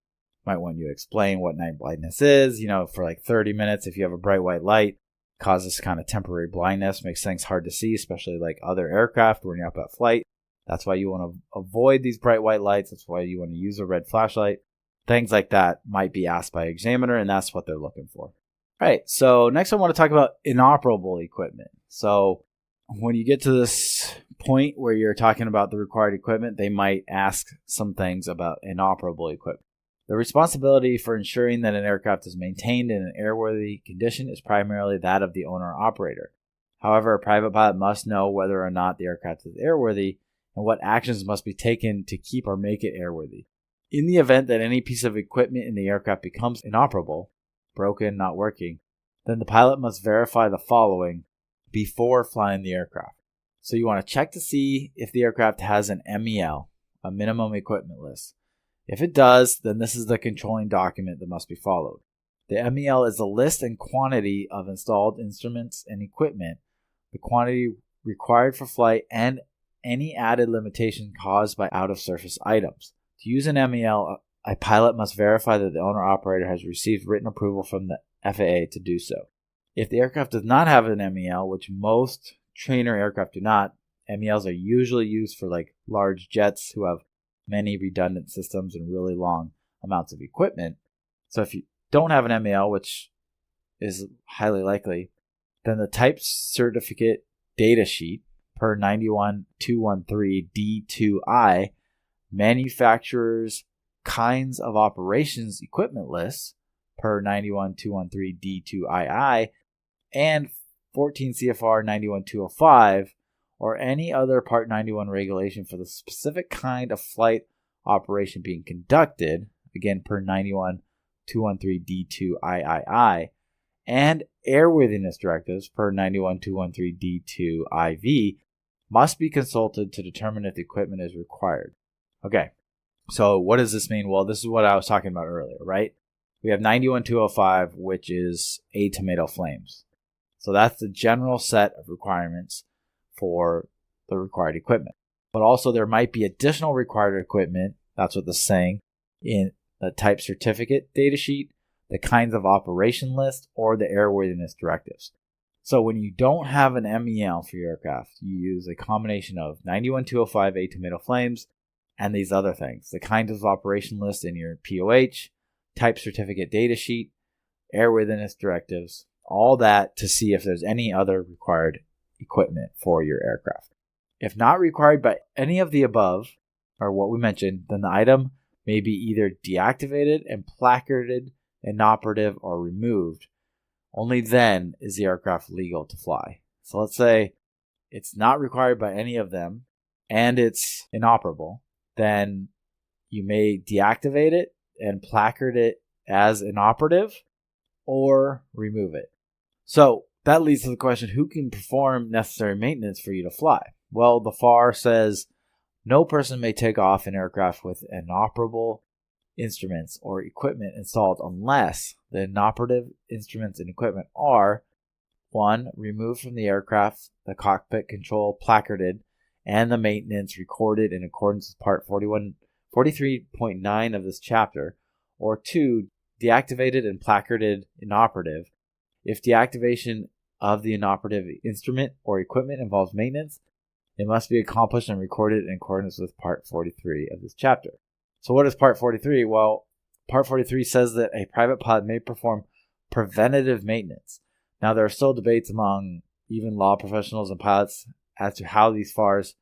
might want you to explain what night blindness is. For like 30 minutes, if you have a bright white light, causes kind of temporary blindness, makes things hard to see, especially like other aircraft when you're up at flight. That's why you want to avoid these bright white lights. That's why you want to use a red flashlight. Things like that might be asked by an examiner, and that's what they're looking for. All right, so next I want to talk about inoperable equipment. So when you get to this point where you're talking about the required equipment, they might ask some things about inoperable equipment. The responsibility for ensuring that an aircraft is maintained in an airworthy condition is primarily that of the owner-operator. However, a private pilot must know whether or not the aircraft is airworthy and what actions must be taken to keep or make it airworthy. In the event that any piece of equipment in the aircraft becomes inoperable, broken, not working, then the pilot must verify the following before flying the aircraft. So you want to check to see if the aircraft has an MEL, a minimum equipment list. If it does, then this is the controlling document that must be followed. The MEL is the list and quantity of installed instruments and equipment, the quantity required for flight, and any added limitation caused by out-of-service items. To use an MEL, a pilot must verify that the owner-operator has received written approval from the FAA to do so. If the aircraft does not have an MEL, which most trainer aircraft do not, MELs are usually used for like large jets who have many redundant systems and really long amounts of equipment. So if you don't have an MEL, which is highly likely, then the type certificate data sheet per 91213 D2I, manufacturer's kinds of operations equipment lists per 91213 D2II, and 14 CFR 91205, or any other Part 91 regulation for the specific kind of flight operation being conducted, again per 91213 D2II, and airworthiness directives per 91213 D2IV must be consulted to determine if the equipment is required. Okay, so what does this mean? Well, this is what I was talking about earlier, right? We have 91205, which is A tomato flames. So that's the general set of requirements for the required equipment. But also there might be additional required equipment, that's what this is saying, in the type certificate data sheet, the kinds of operation list, or the airworthiness directives. So when you don't have an MEL for your aircraft, you use a combination of 91205 A tomato flames and these other things, the kinds of operation list in your POH, type certificate data sheet, airworthiness directives, all that to see if there's any other required equipment for your aircraft. If not required by any of the above, or what we mentioned, then the item may be either deactivated and placarded, inoperative, or removed. Only then is the aircraft legal to fly. So let's say it's not required by any of them and it's inoperable, then you may deactivate it and placard it as inoperative or remove it. So that leads to the question, who can perform necessary maintenance for you to fly? Well, the FAR says no person may take off an aircraft with inoperable instruments or equipment installed unless the inoperative instruments and equipment are 1. Removed from the aircraft, the cockpit control placarded, and the maintenance recorded in accordance with Part 43.9 of this chapter, or 2. Deactivated and placarded inoperative. If deactivation of the inoperative instrument or equipment involves maintenance, it must be accomplished and recorded in accordance with Part 43 of this chapter. So what is Part 43? Well, Part 43 says that a private pilot may perform preventative maintenance. Now, there are still debates among even law professionals and pilots as to how these FARs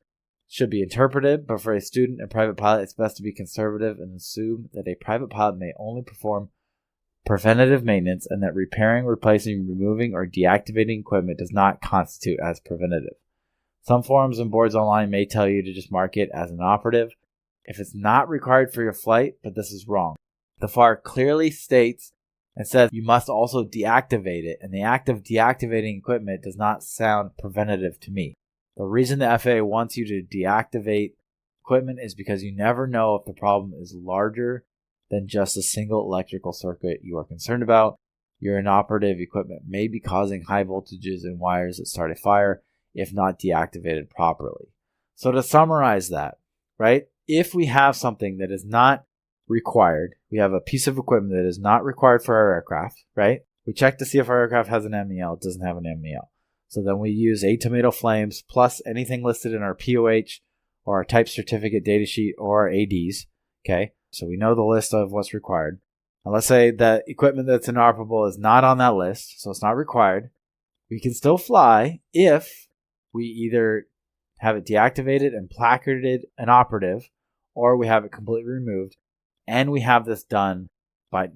should be interpreted, but for a student and private pilot, it's best to be conservative and assume that a private pilot may only perform preventative maintenance and that repairing, replacing, removing, or deactivating equipment does not constitute as preventative. Some forums and boards online may tell you to just mark it as inoperative if it's not required for your flight, but this is wrong. The FAR clearly states and says you must also deactivate it, and the act of deactivating equipment does not sound preventative to me. The reason the FAA wants you to deactivate equipment is because you never know if the problem is larger than just a single electrical circuit you are concerned about. Your inoperative equipment may be causing high voltages in wires that start a fire if not deactivated properly. So to summarize that, right? If we have something that is not required, we have a piece of equipment that is not required for our aircraft, right? We check to see if our aircraft has an MEL. It doesn't have an MEL. So then we use A tomato flames plus anything listed in our POH or our type certificate data sheet or our ADs. Okay, so we know the list of what's required. Now let's say that equipment that's inoperable is not on that list, so it's not required. We can still fly if we either have it deactivated and placarded inoperative, or we have it completely removed, and we have this done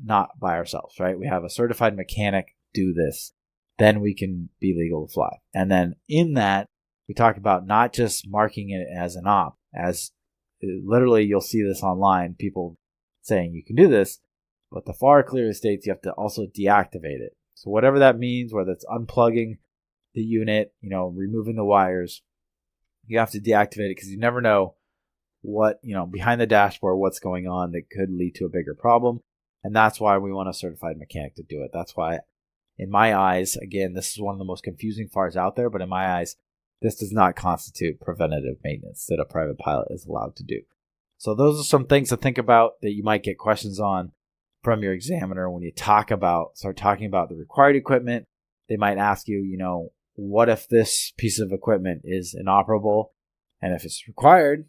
not by ourselves, right? We have a certified mechanic do this. Then we can be legal to fly. And then in that, we talk about not just marking it as an op, as literally you'll see this online, people saying you can do this, but the FAR clearly states you have to also deactivate it. So whatever that means, whether it's unplugging the unit, removing the wires, you have to deactivate it because you never know what, behind the dashboard, what's going on that could lead to a bigger problem. And that's why we want a certified mechanic to do it. That's why, in my eyes, again, this is one of the most confusing parts out there, but in my eyes, this does not constitute preventative maintenance that a private pilot is allowed to do. So those are some things to think about that you might get questions on from your examiner when you start talking about the required equipment. They might ask you, what if this piece of equipment is inoperable? And if it's required,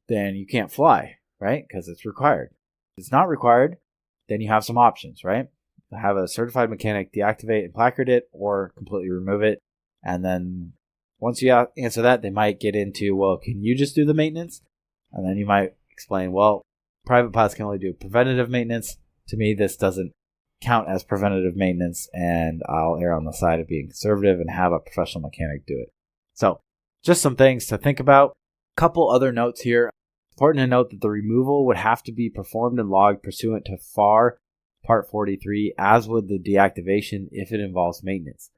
then you can't fly, right? Because it's required. If it's not required, then you have some options, right? Have a certified mechanic deactivate and placard it or completely remove it. And then once you answer that, they might get into, well, can you just do the maintenance? And then you might explain, well, private pilots can only do preventative maintenance. To me, this doesn't count as preventative maintenance, and I'll err on the side of being conservative and have a professional mechanic do it. So just some things to think about. A couple other notes here. Important to note that the removal would have to be performed and logged pursuant to FAR Part 43, as would the deactivation if it involves maintenance.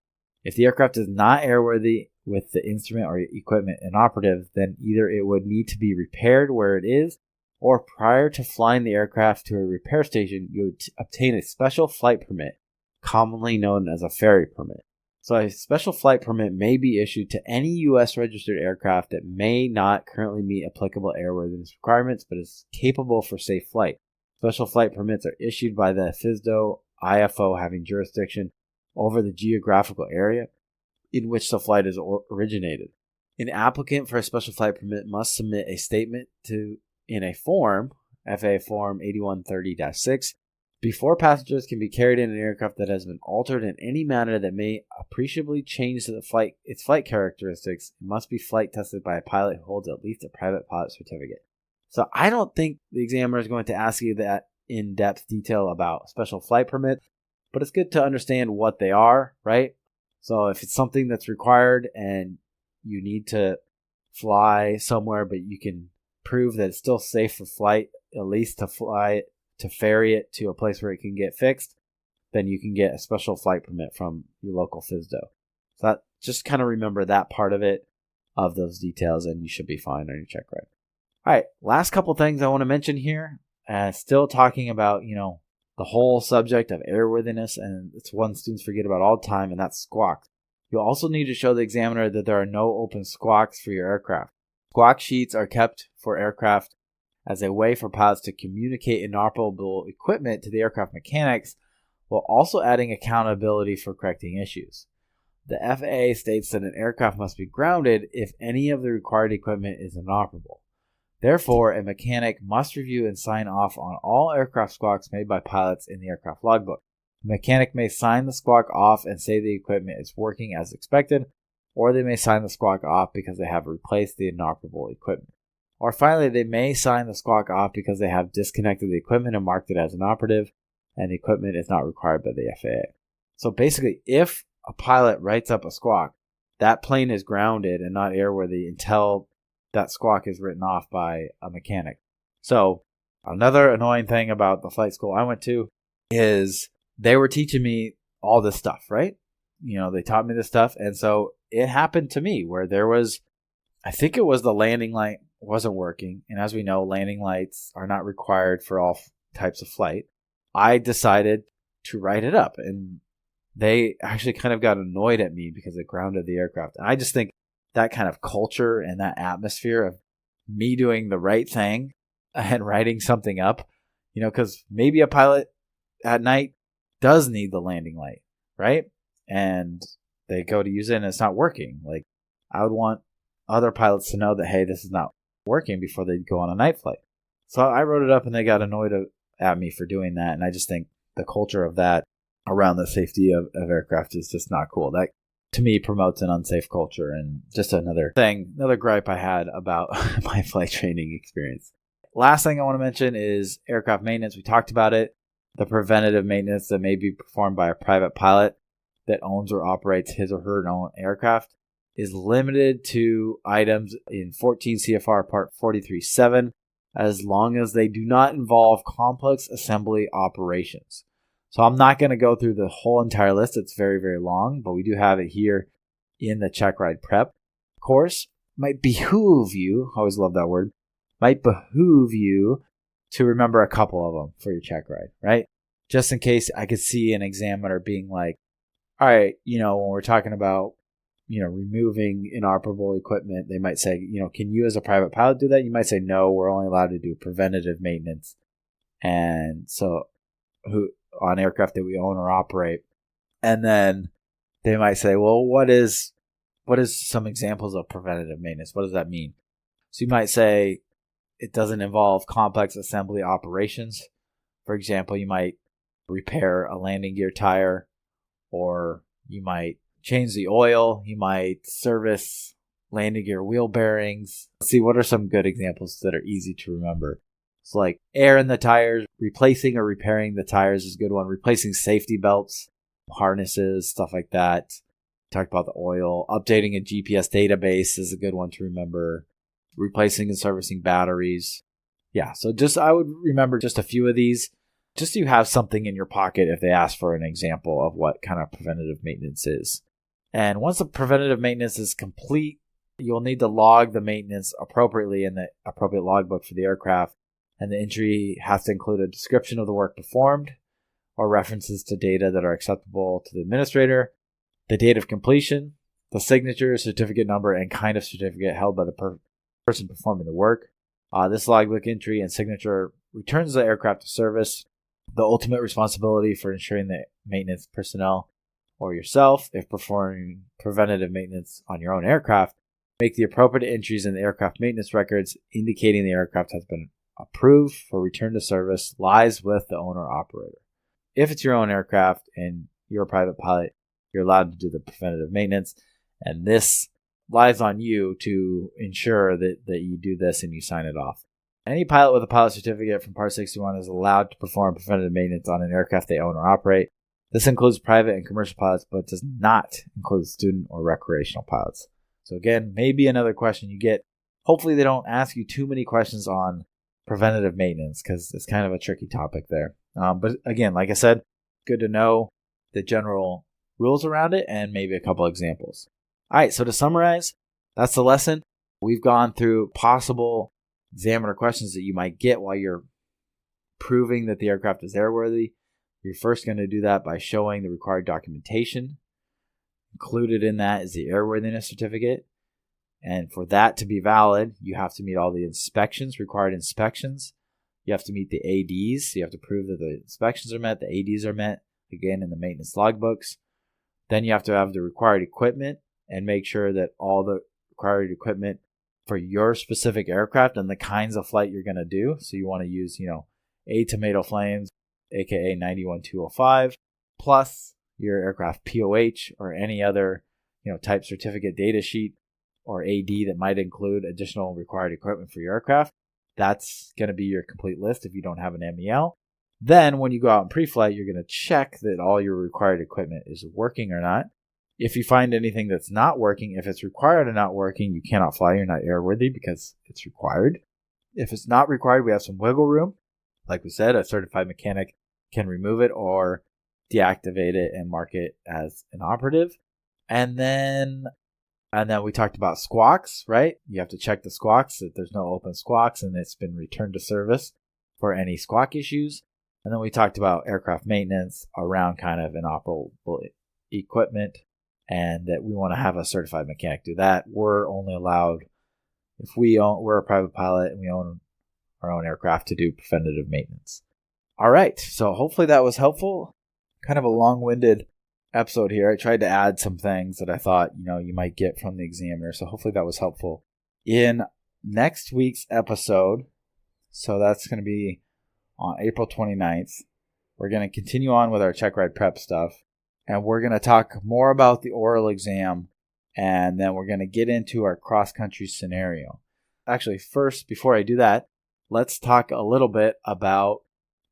If the aircraft is not airworthy with the instrument or equipment inoperative, then either it would need to be repaired where it is, or prior to flying the aircraft to a repair station, you would obtain a special flight permit, commonly known as a ferry permit. So a special flight permit may be issued to any U.S. registered aircraft that may not currently meet applicable airworthiness requirements, but is capable for safe flight. Special flight permits are issued by the FSDO IFO having jurisdiction over the geographical area in which the flight is originated. An applicant for a special flight permit must submit a statement in a form, FAA Form 8130-6, before passengers can be carried in an aircraft that has been altered in any manner that may appreciably change its flight characteristics. It must be flight tested by a pilot who holds at least a private pilot certificate. So I don't think the examiner is going to ask you that in-depth detail about special flight permits, but it's good to understand what they are, right? So if it's something that's required and you need to fly somewhere, but you can prove that it's still safe for flight, at least to ferry it to a place where it can get fixed, then you can get a special flight permit from your local FSDO. So just kind of remember that part of it, of those details, and you should be fine on your checkride. All right, last couple things I want to mention here. Still talking about, the whole subject of airworthiness, and it's one students forget about all the time, and that's squawks. You'll also need to show the examiner that there are no open squawks for your aircraft. Squawk sheets are kept for aircraft as a way for pilots to communicate inoperable equipment to the aircraft mechanics, while also adding accountability for correcting issues. The FAA states that an aircraft must be grounded if any of the required equipment is inoperable. Therefore, a mechanic must review and sign off on all aircraft squawks made by pilots in the aircraft logbook. The mechanic may sign the squawk off and say the equipment is working as expected, or they may sign the squawk off because they have replaced the inoperable equipment. Or finally, they may sign the squawk off because they have disconnected the equipment and marked it as inoperative, and the equipment is not required by the FAA. So basically, if a pilot writes up a squawk, that plane is grounded and not airworthy until that squawk is written off by a mechanic. So another annoying thing about the flight school I went to is they were teaching me all this stuff, right? They taught me this stuff. And so it happened to me where I think it was the landing light wasn't working. And as we know, landing lights are not required for all types of flight. I decided to write it up, and they actually kind of got annoyed at me because it grounded the aircraft. And I just think that kind of culture and that atmosphere of me doing the right thing and writing something up, because maybe a pilot at night does need the landing light, right? And they go to use it and it's not working. Like, I would want other pilots to know that, hey, this is not working before they go on a night flight. So I wrote it up and they got annoyed at me for doing that. And I just think the culture of that around the safety of aircraft is just not cool. That, to me, promotes an unsafe culture, and just another gripe I had about my flight training experience. Last thing I want to mention is aircraft maintenance. We talked about it. The preventative maintenance that may be performed by a private pilot that owns or operates his or her own aircraft is limited to items in 14 CFR Part 43.7 as long as they do not involve complex assembly operations. So I'm not going to go through the whole entire list. It's very, very long, but we do have it here in the checkride prep course. Might behoove you, I always love that word, might behoove you to remember a couple of them for your check ride, right? Just in case I could see an examiner being like, all right, when we're talking about, removing inoperable equipment, they might say, can you as a private pilot do that? You might say, no, we're only allowed to do preventative maintenance. And so on aircraft that we own or operate. And then they might say, well, what is some examples of preventative maintenance? What does that mean? So you might say it doesn't involve complex assembly operations. For example, you might repair a landing gear tire, or you might change the oil. You might service landing gear wheel bearings. Let's see, what are some good examples that are easy to remember? It's like air in the tires, replacing or repairing the tires is a good one. Replacing safety belts, harnesses, stuff like that. Talked about the oil. Updating a GPS database is a good one to remember. Replacing and servicing batteries. Yeah, so I would remember just a few of these, just so you have something in your pocket if they ask for an example of what kind of preventative maintenance is. And once the preventative maintenance is complete, you'll need to log the maintenance appropriately in the appropriate logbook for the aircraft. And the entry has to include a description of the work performed or references to data that are acceptable to the administrator, the date of completion, the signature, certificate number, and kind of certificate held by the person performing the work. This logbook entry and signature returns the aircraft to service. The ultimate responsibility for ensuring that maintenance personnel or yourself, if performing preventative maintenance on your own aircraft, make the appropriate entries in the aircraft maintenance records indicating the aircraft has been approved for return to service, lies with the owner-operator. If it's your own aircraft and you're a private pilot, you're allowed to do the preventative maintenance, and this lies on you to ensure that you do this and you sign it off. Any pilot with a pilot certificate from Part 61 is allowed to perform preventative maintenance on an aircraft they own or operate. This includes private and commercial pilots, but does not include student or recreational pilots. So again, maybe another question you get. Hopefully they don't ask you too many questions on preventative maintenance because it's kind of a tricky topic there. But again, like I said, good to know the general rules around it and maybe a couple examples. All right, so to summarize, that's the lesson. We've gone through possible examiner questions that you might get while you're proving that the aircraft is airworthy. You're first going to do that by showing the required documentation. Included in that is the airworthiness certificate. And for that to be valid, you have to meet all the required inspections. You have to meet the ADs. So you have to prove that the inspections are met, the ADs are met, again, in the maintenance logbooks. Then you have to have the required equipment and make sure that all the required equipment for your specific aircraft and the kinds of flight you're going to do. So you want to use, A tomato flames, aka 91205, plus your aircraft POH or any other, type certificate data sheet or AD that might include additional required equipment for your aircraft. That's going to be your complete list if you don't have an MEL. Then when you go out in pre-flight, you're going to check that all your required equipment is working or not. If you find anything that's not working, if it's required and not working, you cannot fly. You're not airworthy because it's required. If it's not required, we have some wiggle room. Like we said, a certified mechanic can remove it or deactivate it and mark it as inoperative. And then we talked about squawks, right? You have to check the squawks, that there's no open squawks and it's been returned to service for any squawk issues. And then we talked about aircraft maintenance around kind of inoperable equipment and that we want to have a certified mechanic do that. We're only allowed if we're a private pilot and we own our own aircraft to do preventative maintenance. All right, so hopefully that was helpful. Kind of a long-winded episode here. I tried to add some things that I thought, you might get from the examiner. So hopefully that was helpful. In next week's episode, so that's going to be on April 29th, we're going to continue on with our checkride prep stuff. And we're going to talk more about the oral exam. And then we're going to get into our cross-country scenario. Actually, first, before I do that, let's talk a little bit about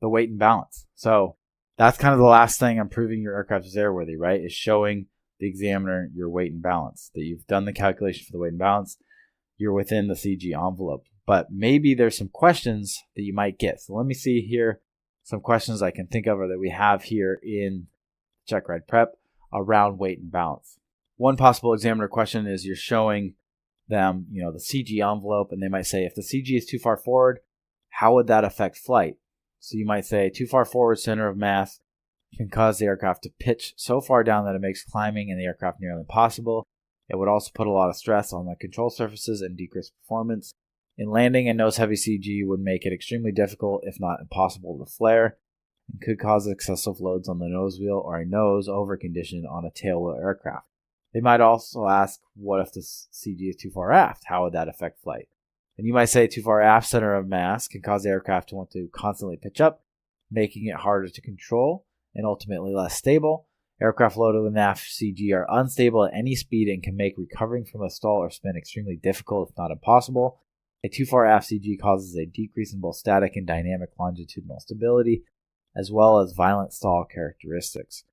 the weight and balance. So that's kind of the last thing on proving your aircraft is airworthy, right? Is showing the examiner your weight and balance. That you've done the calculation for the weight and balance. You're within the CG envelope. But maybe there's some questions that you might get. So let me see here some questions I can think of or that we have here in checkride prep around weight and balance. One possible examiner question is you're showing them, the CG envelope, and they might say, if the CG is too far forward, how would that affect flight? So you might say, too far forward center of mass can cause the aircraft to pitch so far down that it makes climbing in the aircraft nearly impossible. It would also put a lot of stress on the control surfaces and decrease performance. In landing, a nose-heavy CG would make it extremely difficult, if not impossible, to flare, and could cause excessive loads on the nose wheel or a nose-over condition on a tailwheel aircraft. They might also ask, what if the CG is too far aft? How would that affect flight? And you might say too far aft center of mass can cause the aircraft to want to constantly pitch up, making it harder to control and ultimately less stable. Aircraft loaded with aft CG are unstable at any speed and can make recovering from a stall or spin extremely difficult, if not impossible. A too far aft CG causes a decrease in both static and dynamic longitudinal stability, as well as violent stall characteristics.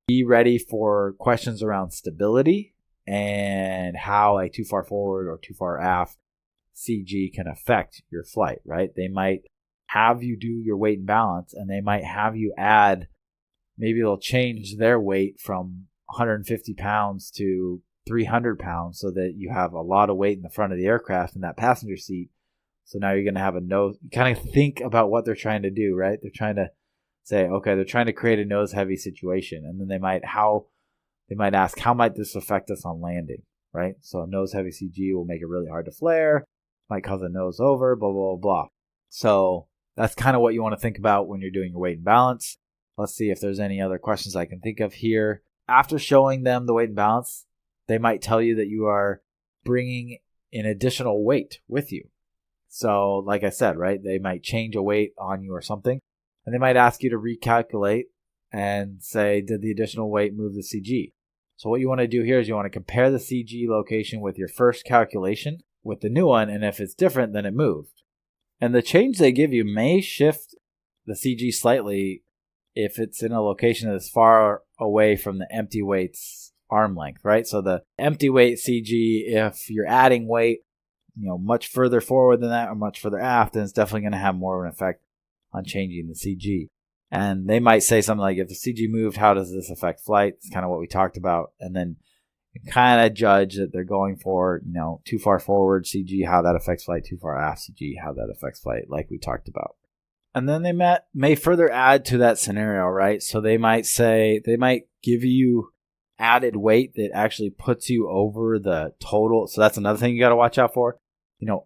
Be ready for questions around stability and how a too far forward or too far aft CG can affect your flight, right? They might have you do your weight and balance, and they might have you add, maybe they'll change their weight from 150 pounds to 300 pounds so that you have a lot of weight in the front of the aircraft in that passenger seat. So now you're going to have a nose. You kind of think about what they're trying to do, right? They're trying to say, okay, they're trying to create a nose heavy situation. And then they might ask, how might this affect us on landing, right? So a nose heavy CG will make it really hard to flare, might cause a nose over, blah, blah, blah, blah. So that's kind of what you want to think about when you're doing your weight and balance. Let's see if there's any other questions I can think of here. After showing them the weight and balance, they might tell you that you are bringing an additional weight with you. So like I said, right, they might change a weight on you or something, and they might ask you to recalculate and say, did the additional weight move the CG? So what you want to do here is you want to compare the CG location with your first calculation with the new one, and if it's different, then it moved. And the change they give you may shift the CG slightly if it's in a location that's far away from the empty weight's arm length, right? So the empty weight CG, if you're adding weight, much further forward than that or much further aft, then it's definitely going to have more of an effect on changing the CG. And they might say something like, if the CG moved, how does this affect flight? It's kind of what we talked about. And then you kind of judge that they're going for, too far forward CG, how that affects flight, too far aft CG, how that affects flight, like we talked about. And then they may further add to that scenario, right? So they might give you added weight that actually puts you over the total. So that's another thing you got to watch out for.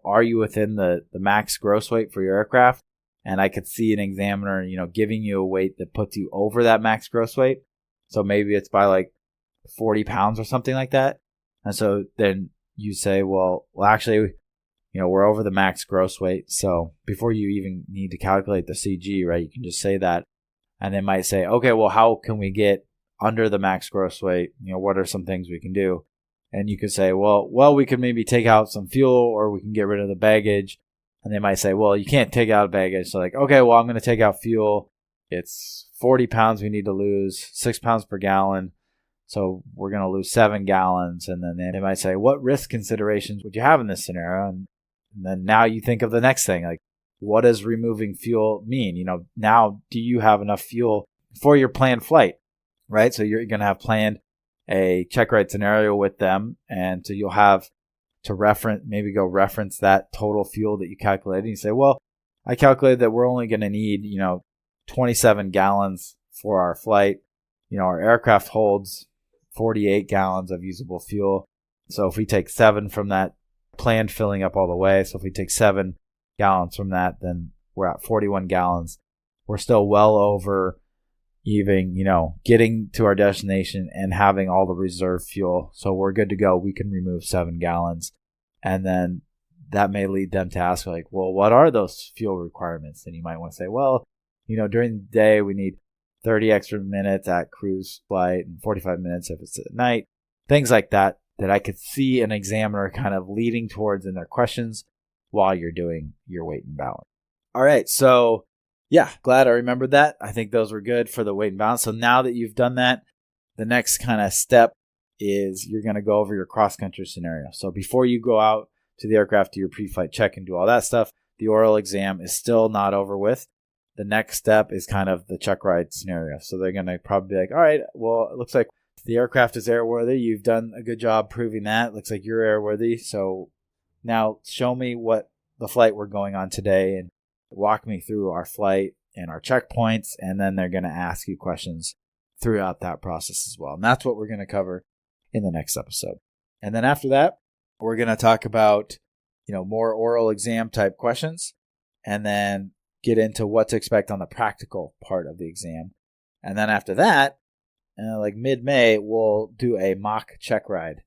Are you within the max gross weight for your aircraft? And I could see an examiner, giving you a weight that puts you over that max gross weight. So maybe it's by like 40 pounds or something like that. And so then you say, well, actually, we're over the max gross weight. So before you even need to calculate the CG, right, you can just say that. And they might say, okay, well, how can we get under the max gross weight? What are some things we can do? And you could say, well, we could maybe take out some fuel, or we can get rid of the baggage. And they might say, well, you can't take out baggage. So like, okay, well, I'm going to take out fuel. It's 40 pounds we need to lose, 6 pounds per gallon. So we're going to lose 7 gallons. And then they might say, what risk considerations would you have in this scenario? And then now you think of the next thing, like, what does removing fuel mean? Now do you have enough fuel for your planned flight, right? So you're going to have planned a checkride scenario with them. And so you'll have to reference that total fuel that you calculated. And you say, well, I calculated that we're only going to need, 27 gallons for our flight. Our aircraft holds 48 gallons of usable fuel. So if we take 7 from that planned filling up all the way, so if we take 7 gallons from that, then we're at 41 gallons. We're still well over even, getting to our destination and having all the reserve fuel. So we're good to go. We can remove 7 gallons. And then that may lead them to ask, like, well, what are those fuel requirements? And you might want to say, well, during the day, we need 30 extra minutes at cruise flight and 45 minutes if it's at night. Things like that I could see an examiner kind of leading towards in their questions while you're doing your weight and balance. All right, so yeah, glad I remembered that. I think those were good for the weight and balance. So now that you've done that, the next kind of step is you're going to go over your cross-country scenario. So before you go out to the aircraft, do your pre-flight check and do all that stuff, the oral exam is still not over with. The next step is kind of the check ride scenario. So they're going to probably be like, all right, well, it looks like the aircraft is airworthy. You've done a good job proving that. Looks like you're airworthy. So now show me what the flight we're going on today and walk me through our flight and our checkpoints. And then they're going to ask you questions throughout that process as well. And that's what we're going to cover in the next episode. And then after that, we're going to talk about, more oral exam type questions, and then get into what to expect on the practical part of the exam. And then after that, like mid-May, we'll do a mock check ride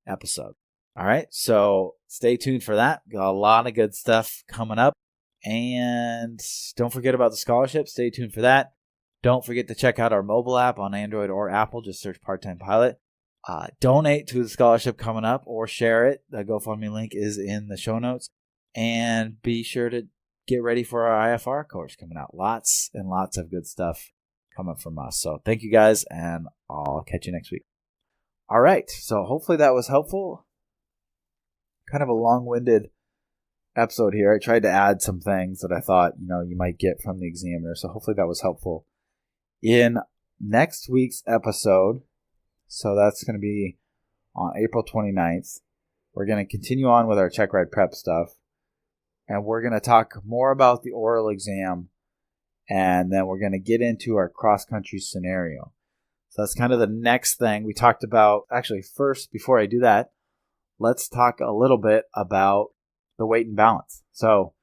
episode. All right, so stay tuned for that. Got a lot of good stuff coming up. And don't forget about the scholarship. Stay tuned for that. Don't forget to check out our mobile app on Android or Apple. Just search Part-Time Pilot. Donate to the scholarship coming up or share it. The GoFundMe link is in the show notes. And be sure to get ready for our IFR course coming out. Lots and lots of good stuff coming from us. So thank you guys, and I'll catch you next week. All right, so hopefully that was helpful. Kind of a long-winded episode here. I tried to add some things that I thought, you might get from the examiner. So hopefully that was helpful. In next week's episode, so that's going to be on April 29th, we're going to continue on with our check ride prep stuff. And we're going to talk more about the oral exam. And then we're going to get into our cross-country scenario. So that's kind of the next thing we talked about. Actually, first, before I do that, let's talk a little bit about the weight and balance. So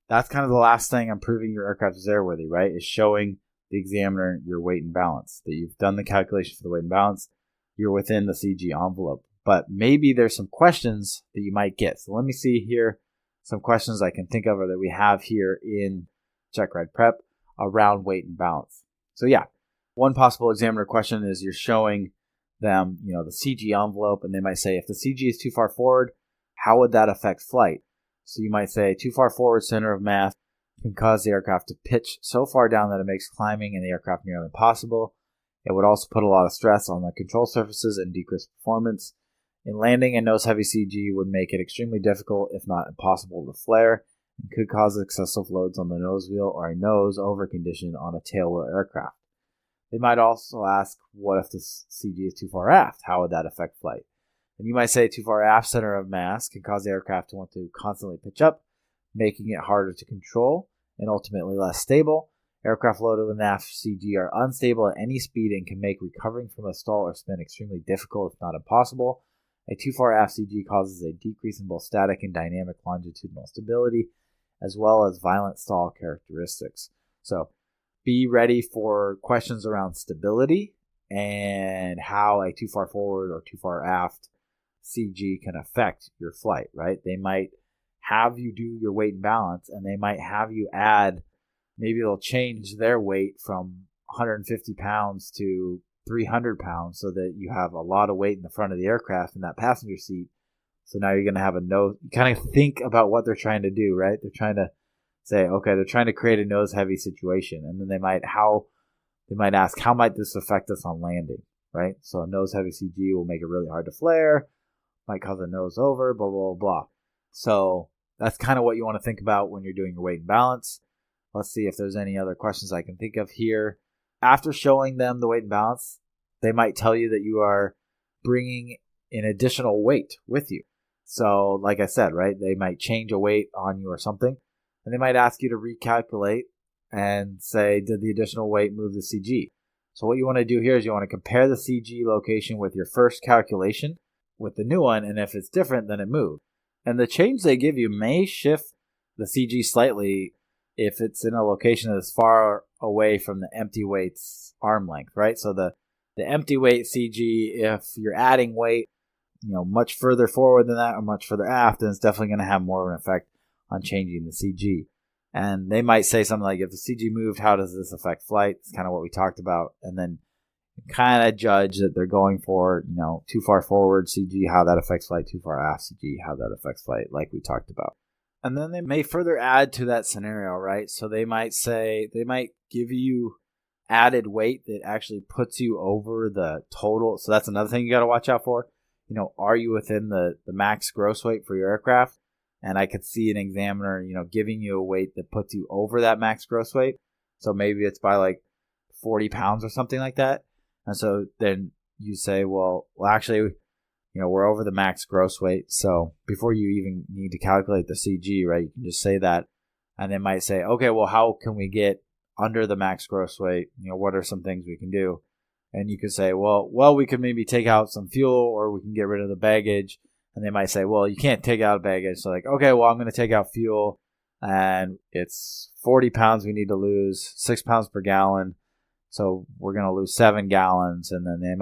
that's kind of the last thing on proving your aircraft is airworthy, right? Is showing the examiner your weight and balance. That you've done the calculation for the weight and balance. You're within the CG envelope. But maybe there's some questions that you might get. So let me see here some questions I can think of or that we have here in check ride prep around weight and balance. So yeah, one possible examiner question is you're showing them, the CG envelope, and they might say, if the CG is too far forward, how would that affect flight? So you might say, too far forward center of mass can cause the aircraft to pitch so far down that it makes climbing in the aircraft nearly impossible. It would also put a lot of stress on the control surfaces and decrease performance. In landing, a nose-heavy CG would make it extremely difficult, if not impossible, to flare, and could cause excessive loads on the nose wheel or a nose-over condition on a tailwheel aircraft. They might also ask, what if the CG is too far aft? How would that affect flight? And you might say too far aft center of mass can cause the aircraft to want to constantly pitch up, making it harder to control and ultimately less stable. Aircraft loaded with aft CG are unstable at any speed and can make recovering from a stall or spin extremely difficult, if not impossible. A too far aft CG causes a decrease in both static and dynamic longitudinal stability, as well as violent stall characteristics. So be ready for questions around stability and how a too far forward or too far aft CG can affect your flight, right? They might have you do your weight and balance, and they might have you add, maybe they'll change their weight from 150 pounds to 300 pounds so that you have a lot of weight in the front of the aircraft in that passenger seat. So now you're going to have a nose. You kind of think about what they're trying to do, right? They're trying to say, okay, they're trying to create a nose heavy situation. And then they might ask, how might this affect us on landing, right? So a nose heavy CG will make it really hard to flare, might cause a nose over, blah, blah, blah. So that's kind of what you want to think about when you're doing your weight and balance. Let's see if there's any other questions I can think of here. After showing them the weight and balance, they might tell you that you are bringing an additional weight with you. So like I said, right, they might change a weight on you or something, and they might ask you to recalculate and say, did the additional weight move the CG? So what you want to do here is you want to compare the CG location with your first calculation with the new one, and if it's different, then it moved. And the change they give you may shift the CG slightly if it's in a location that's far away from the empty weight's arm length, right? So the empty weight CG, if you're adding weight, much further forward than that or much further aft, then it's definitely going to have more of an effect on changing the CG. And they might say something like, if the CG moved, how does this affect flight? It's kind of what we talked about. And then kind of judge that they're going for, too far forward CG, how that affects flight, too far aft CG, how that affects flight, like we talked about. And then they may further add to that scenario, right? So they might give you added weight that actually puts you over the total. So that's another thing you got to watch out for. Are you within the max gross weight for your aircraft? And I could see an examiner, giving you a weight that puts you over that max gross weight. So maybe it's by like 40 pounds or something like that. And so then you say, well, actually, we're over the max gross weight. So before you even need to calculate the CG, right, you can just say that. And they might say, okay, well, how can we get under the max gross weight? What are some things we can do? And you could say, well, we could maybe take out some fuel, or we can get rid of the baggage. And they might say, well, you can't take out baggage. So like, okay, well, I'm going to take out fuel, and it's 40 pounds we need to lose, 6 pounds per gallon. So we're going to lose 7 gallons. And then they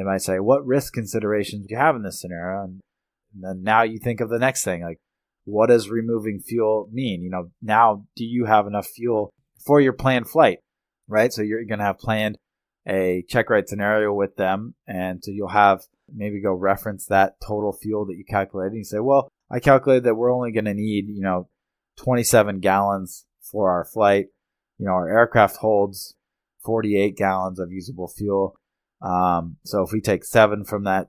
might say, what risk considerations do you have in this scenario? And then now you think of the next thing, like, what does removing fuel mean? Now do you have enough fuel for your planned flight, right? So you're going to have planned a checkride scenario with them. And so you'll have maybe go reference that total fuel that you calculated. And you say, well, I calculated that we're only going to need, 27 gallons for our flight. Our aircraft holds 48 gallons of usable fuel. So if we take 7 from that,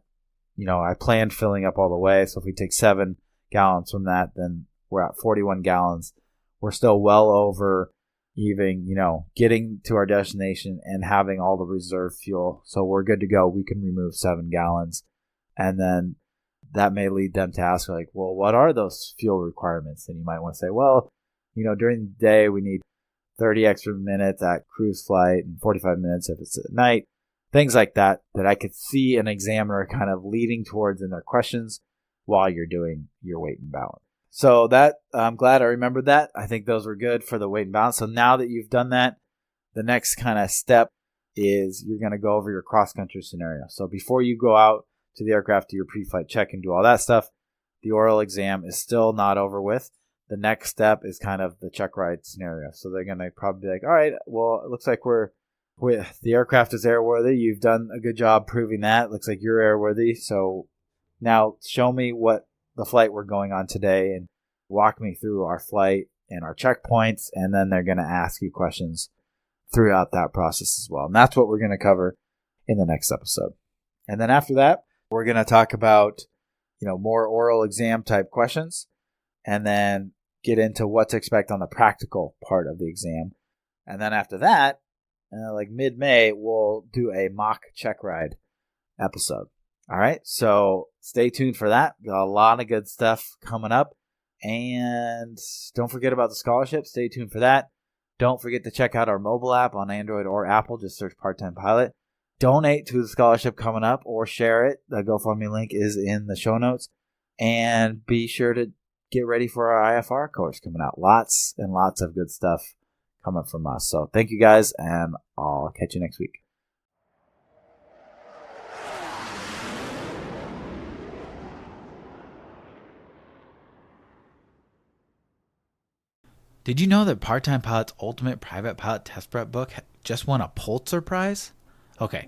I planned filling up all the way. So if we take 7 gallons from that, then we're at 41 gallons. We're still well over even, getting to our destination and having all the reserve fuel. So we're good to go. We can remove 7 gallons. And then that may lead them to ask, like, well, what are those fuel requirements? And you might want to say, well, during the day, we need 30 extra minutes at cruise flight and 45 minutes if it's at night. Things like that I could see an examiner kind of leading towards in their questions while you're doing your weight and balance. So that, I'm glad I remembered that. I think those were good for the weight and balance. So now that you've done that, the next kind of step is you're going to go over your cross-country scenario. So before you go out to the aircraft, do your pre-flight check and do all that stuff, the oral exam is still not over with. The next step is kind of the check ride scenario. So they're going to probably be like, all right, well, it looks like the aircraft is airworthy. You've done a good job proving that. It looks like you're airworthy. So now show me what the flight we're going on today and walk me through our flight and our checkpoints. And then they're going to ask you questions throughout that process as well. And that's what we're going to cover in the next episode. And then after that, we're going to talk about, more oral exam type questions, and then get into what to expect on the practical part of the exam. And then after that, like mid-May, we'll do a mock check ride episode. All right, so stay tuned for that. Got a lot of good stuff coming up. And don't forget about the scholarship. Stay tuned for that. Don't forget to check out our mobile app on Android or Apple. Just search Part-Time Pilot. Donate to the scholarship coming up or share it. The GoFundMe link is in the show notes. And be sure to get ready for our IFR course coming out. Lots and lots of good stuff coming from us. So thank you guys, and I'll catch you next week. Did you know that Part-Time Pilot's Ultimate Private Pilot Test Prep book just won a Pulitzer Prize? Okay,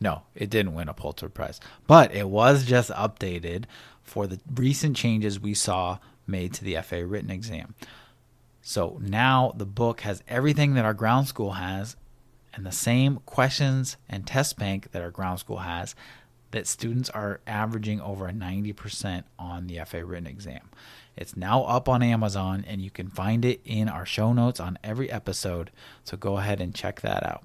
no, it didn't win a Pulitzer Prize, but it was just updated for the recent changes we saw made to the FAA written exam. So now the book has everything that our ground school has, and the same questions and test bank that our ground school has, that students are averaging over a 90% on the FAA written exam. It's now up on Amazon, and you can find it in our show notes on every episode, so go ahead and check that out.